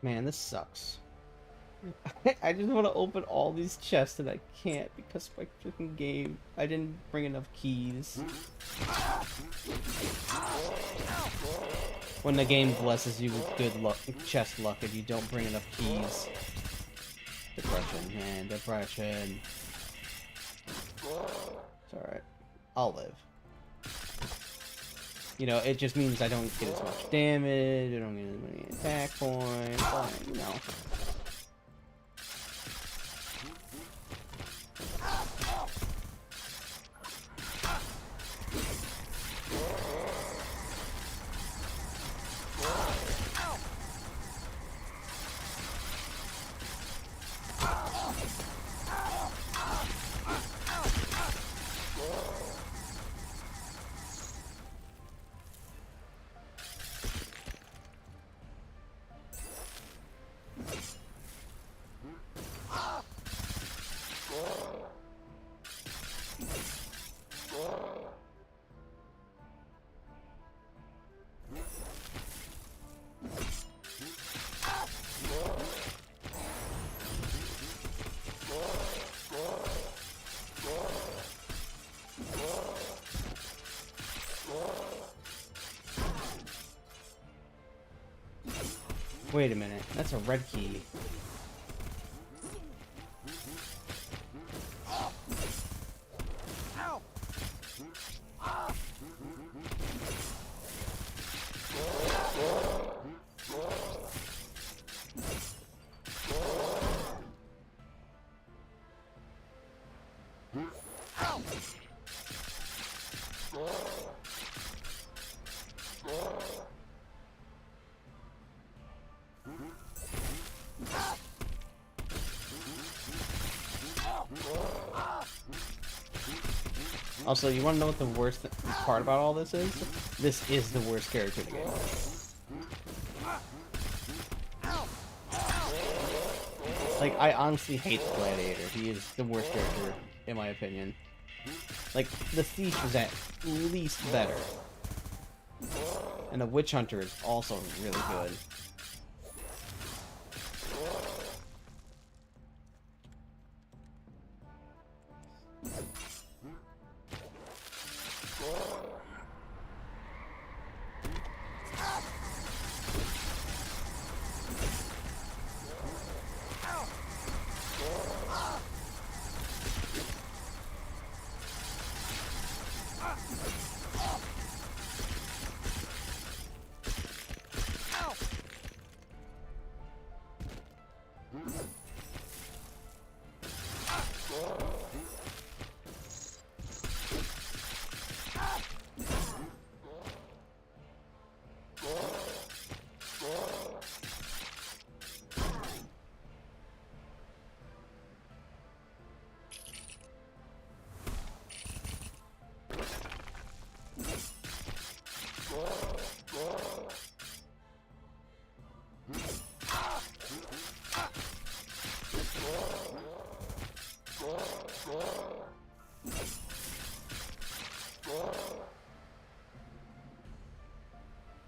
Man, this sucks. I just want to open all these chests and I can't because my freaking game. I didn't bring enough keys. When the game blesses you with good luck, chest luck, if you don't bring enough keys. Depression, man, depression. It's alright. I'll live. You know, it just means I don't get as much damage, I don't get as many attack points, you know. Wait a minute, that's a red key. Ow! Also, you want to know what the worst part about all this is? This is the worst character in the game. Like, I honestly hate the Gladiator. He is the worst character, in my opinion. Like, the Thief is at least better. And the Witch Hunter is also really good.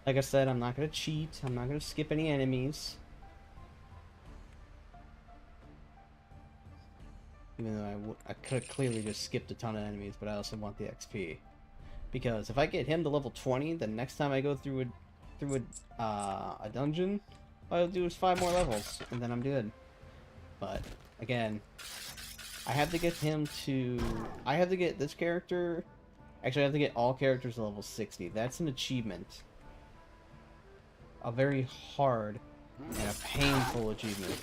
Like I said, I'm not going to cheat. I'm not going to skip any enemies. Even though I could have clearly just skipped a ton of enemies, but I also want the XP. Because if I get him to level 20, the next time I go through a dungeon, all I'll do is 5 more levels, and then I'm good. But, again, I have to get him to... I have to get this character... Actually, I have to get all characters to level 60. That's an achievement. A very hard and a painful achievement.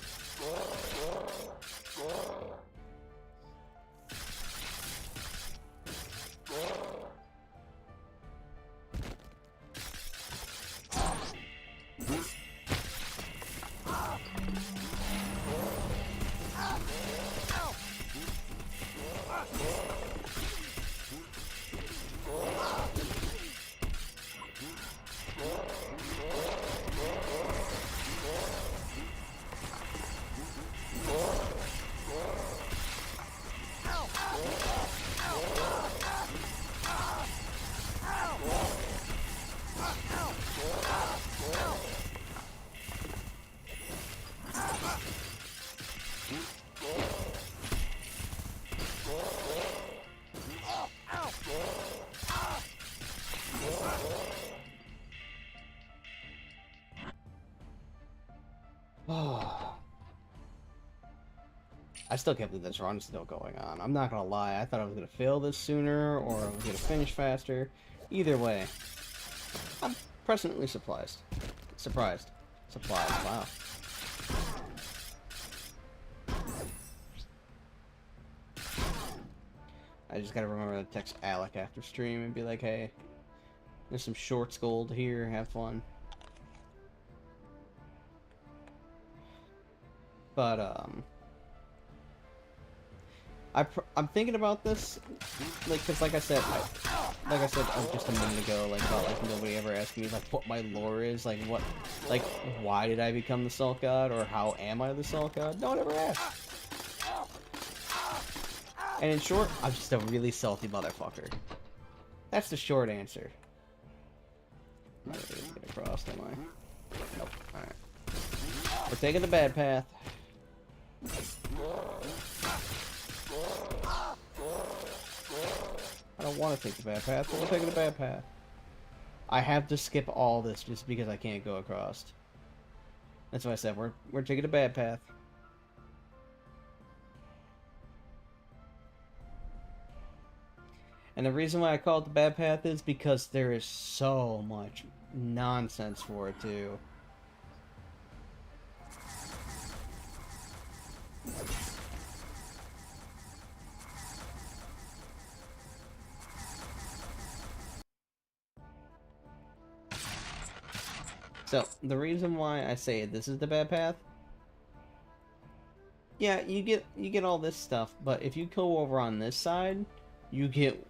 I still can't believe this run's still going on. I'm not gonna lie, I thought I was gonna fail this sooner, or I was gonna finish faster. Either way, I'm pleasantly surprised. Surprised. Wow. I just gotta remember to text Alec after stream and be like, hey, there's some shorts gold here, have fun. But, I'm thinking about this, like, cause like I said just a minute ago, like, about, like, nobody ever asked me, like, what my lore is, like, what, like, why did I become the Salt God, or how am I the Salt God? No one ever asked. And in short, I'm just a really salty motherfucker. That's the short answer. I'm not able to get across, am I? Nope. Alright. We're taking the bad path. I don't want to take the bad path, but we're taking the bad path. I have to skip all this just because I can't go across. That's why I said we're taking the bad path. And the reason why I call it the bad path is because there is so much nonsense for it too. So, the reason why I say this is the bad path, yeah, you get all this stuff, but if you go over on this side, you get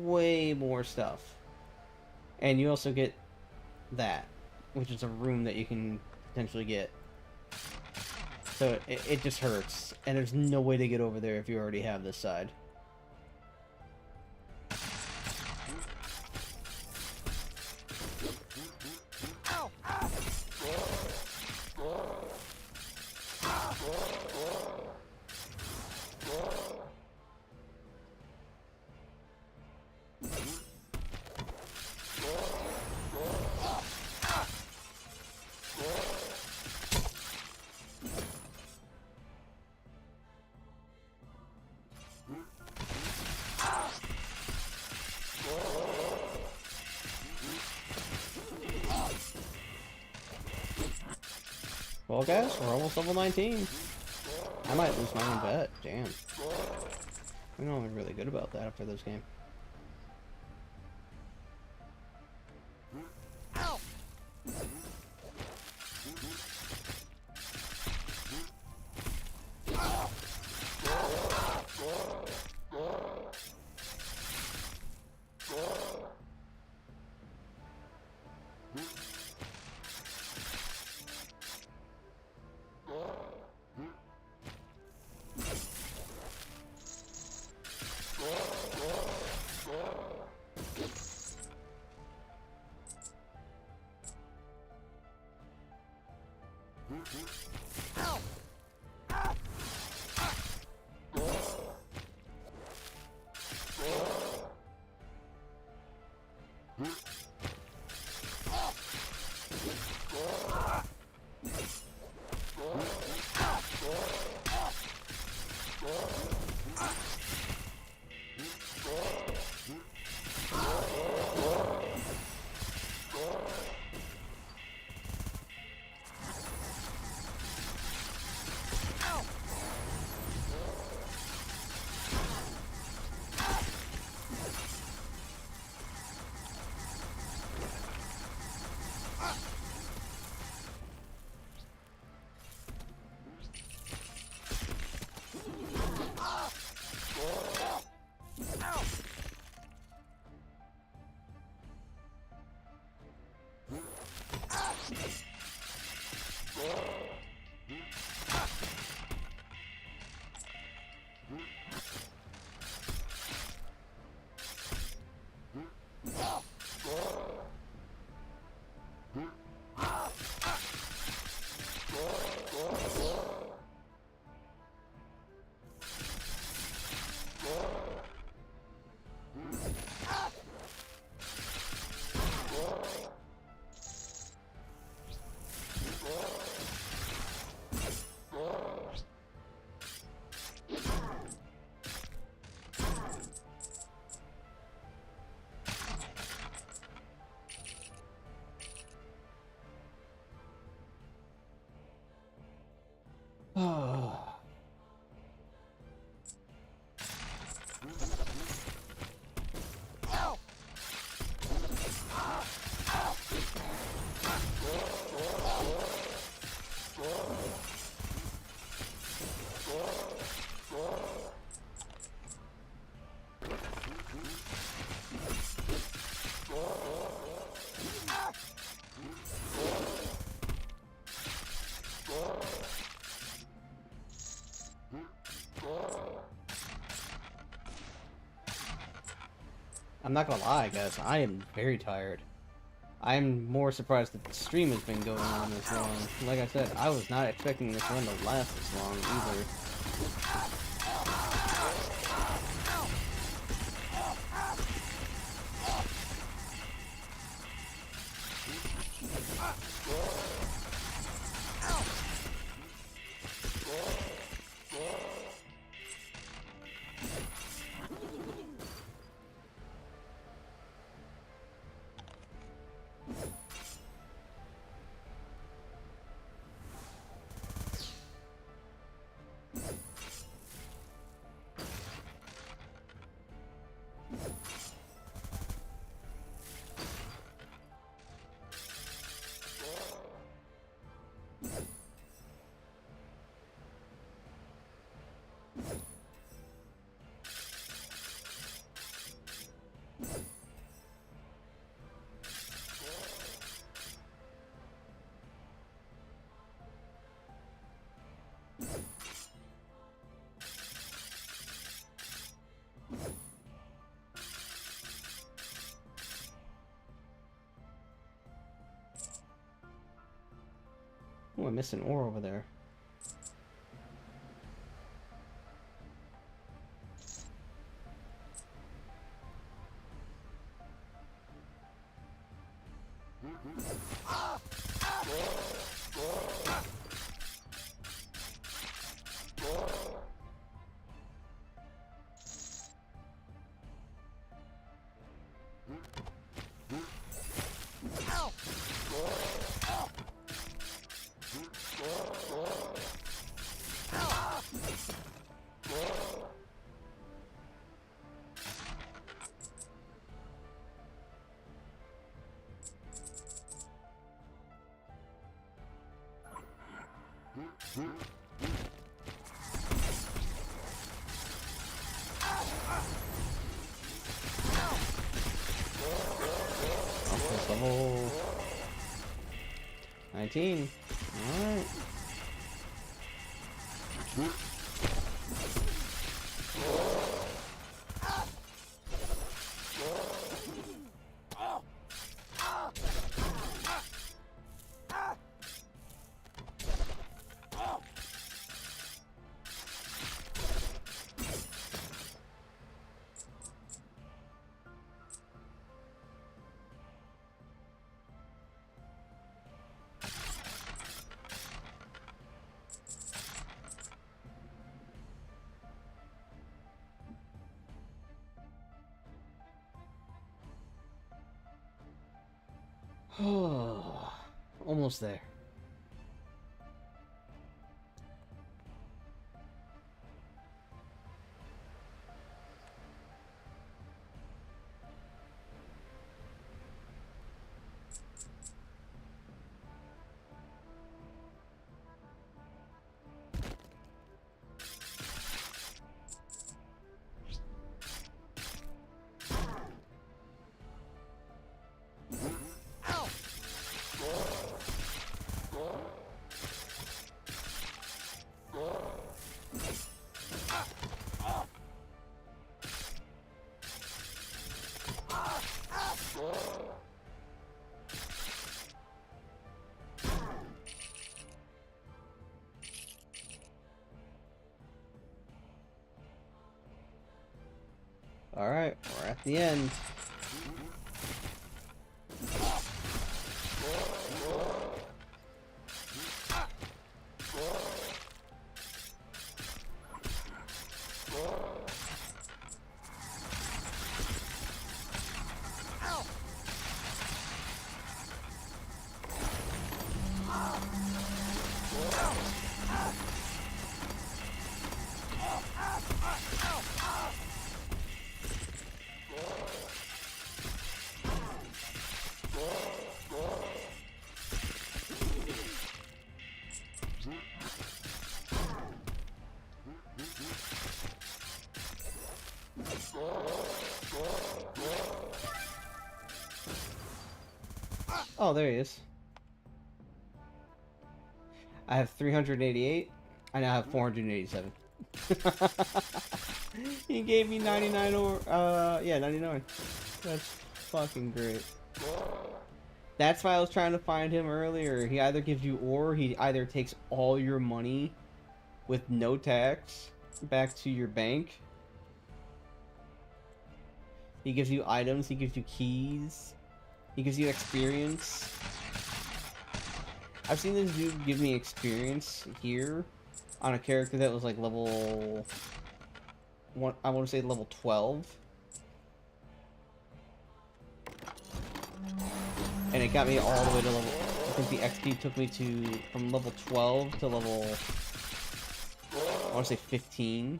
way more stuff. And you also get that, which is a room that you can potentially get. So it just hurts, and there's no way to get over there if you already have this side. Well, guys, we're almost level 19. I might lose my own bet. Damn. I know I'm really good about that after this game. I'm not gonna lie, guys. I am very tired. I'm more surprised that the stream has been going on this long. Like I said, I was not expecting this one to last this long either. Oh, I missed an ore over there. Office level 19. Alright. Almost there. Alright, we're at the end. Oh, there he is. I have 388. I now have 487. He gave me 99 or, yeah, 99. That's fucking great. That's why I was trying to find him earlier. He either gives you ore, he either takes all your money with no tax back to your bank. He gives you items, he gives you keys, he gives you experience. I've seen this dude give me experience here on a character that was like level... I want to say level 12. And it got me all the way to level... I think the XP took me to... from level 12 to level... I want to say 15.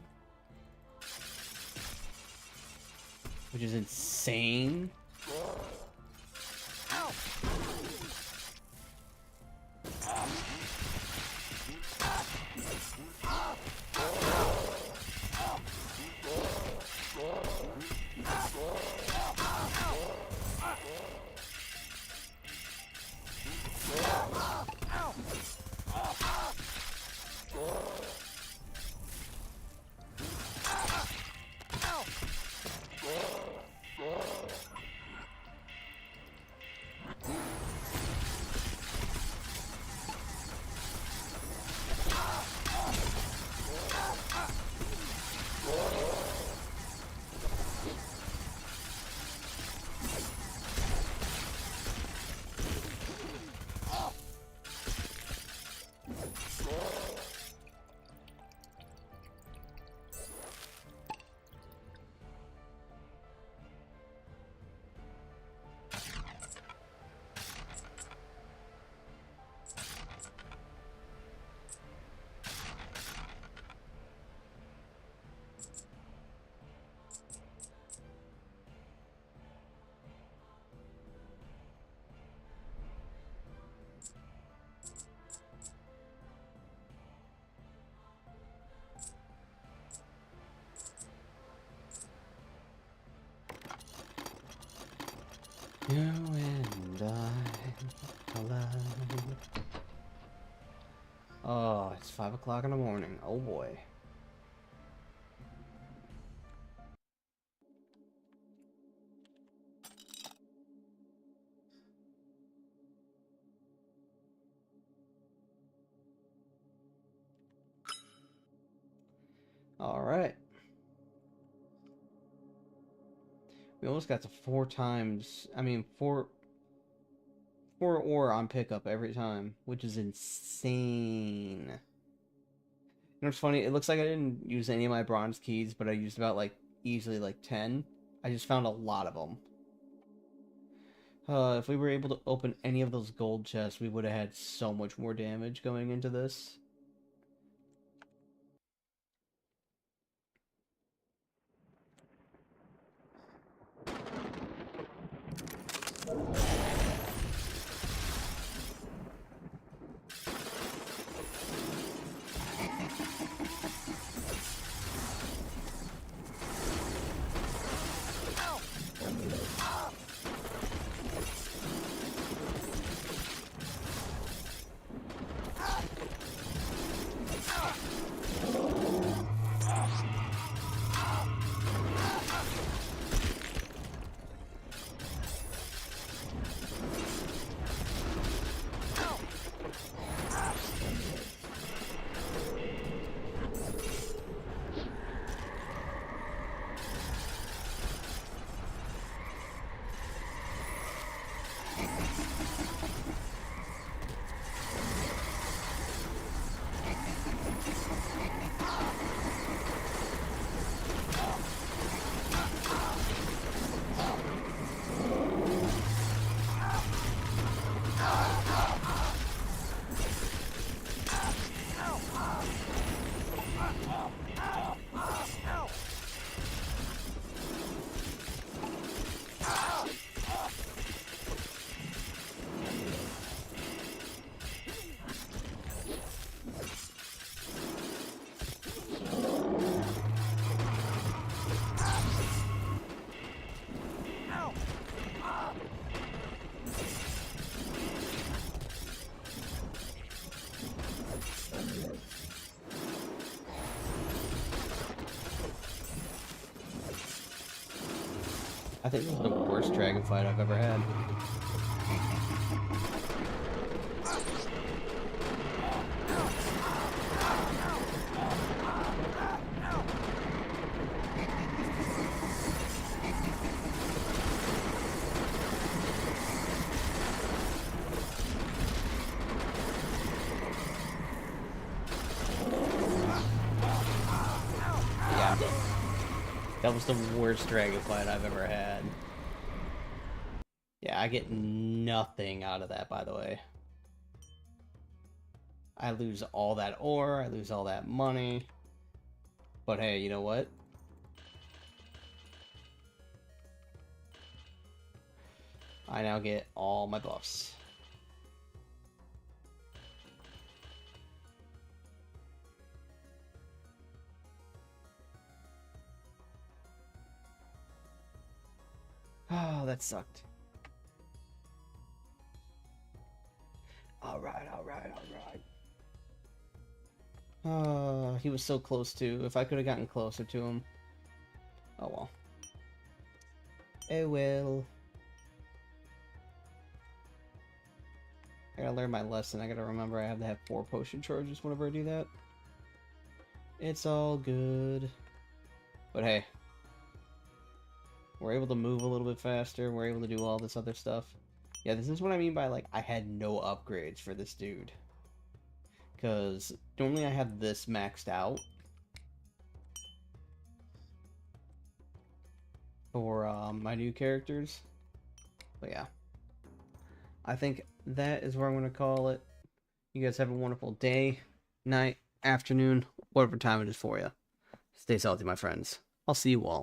Which is insane. Ow! You and I alive. Oh, it's 5 o'clock in the morning. Oh boy. All right. We almost got to 4 times. I mean, four ore on pickup every time, which is insane. You know what's funny? It looks like I didn't use any of my bronze keys, but I used about like easily like 10. I just found a lot of them. If we were able to open any of those gold chests, we would have had so much more damage going into this. I think this is the worst dragon fight I've ever had. Yeah. That was the worst dragon fight I've ever had. Yeah, I get nothing out of that, by the way. I lose all that ore, I lose all that money. But hey, you know what? I now get all my buffs. Oh, that sucked. Alright. He was so close too. If I could have gotten closer to him. Oh well. It will. I gotta learn my lesson. I gotta remember I have to have 4 potion charges whenever I do that. It's all good. But hey. We're able to move a little bit faster. We're able to do all this other stuff. Yeah, this is what I mean by, like, I had no upgrades for this dude. Because normally I have this maxed out. For my new characters. But yeah. I think that is where I'm going to call it. You guys have a wonderful day, night, afternoon, whatever time it is for you. Stay salty, my friends. I'll see you all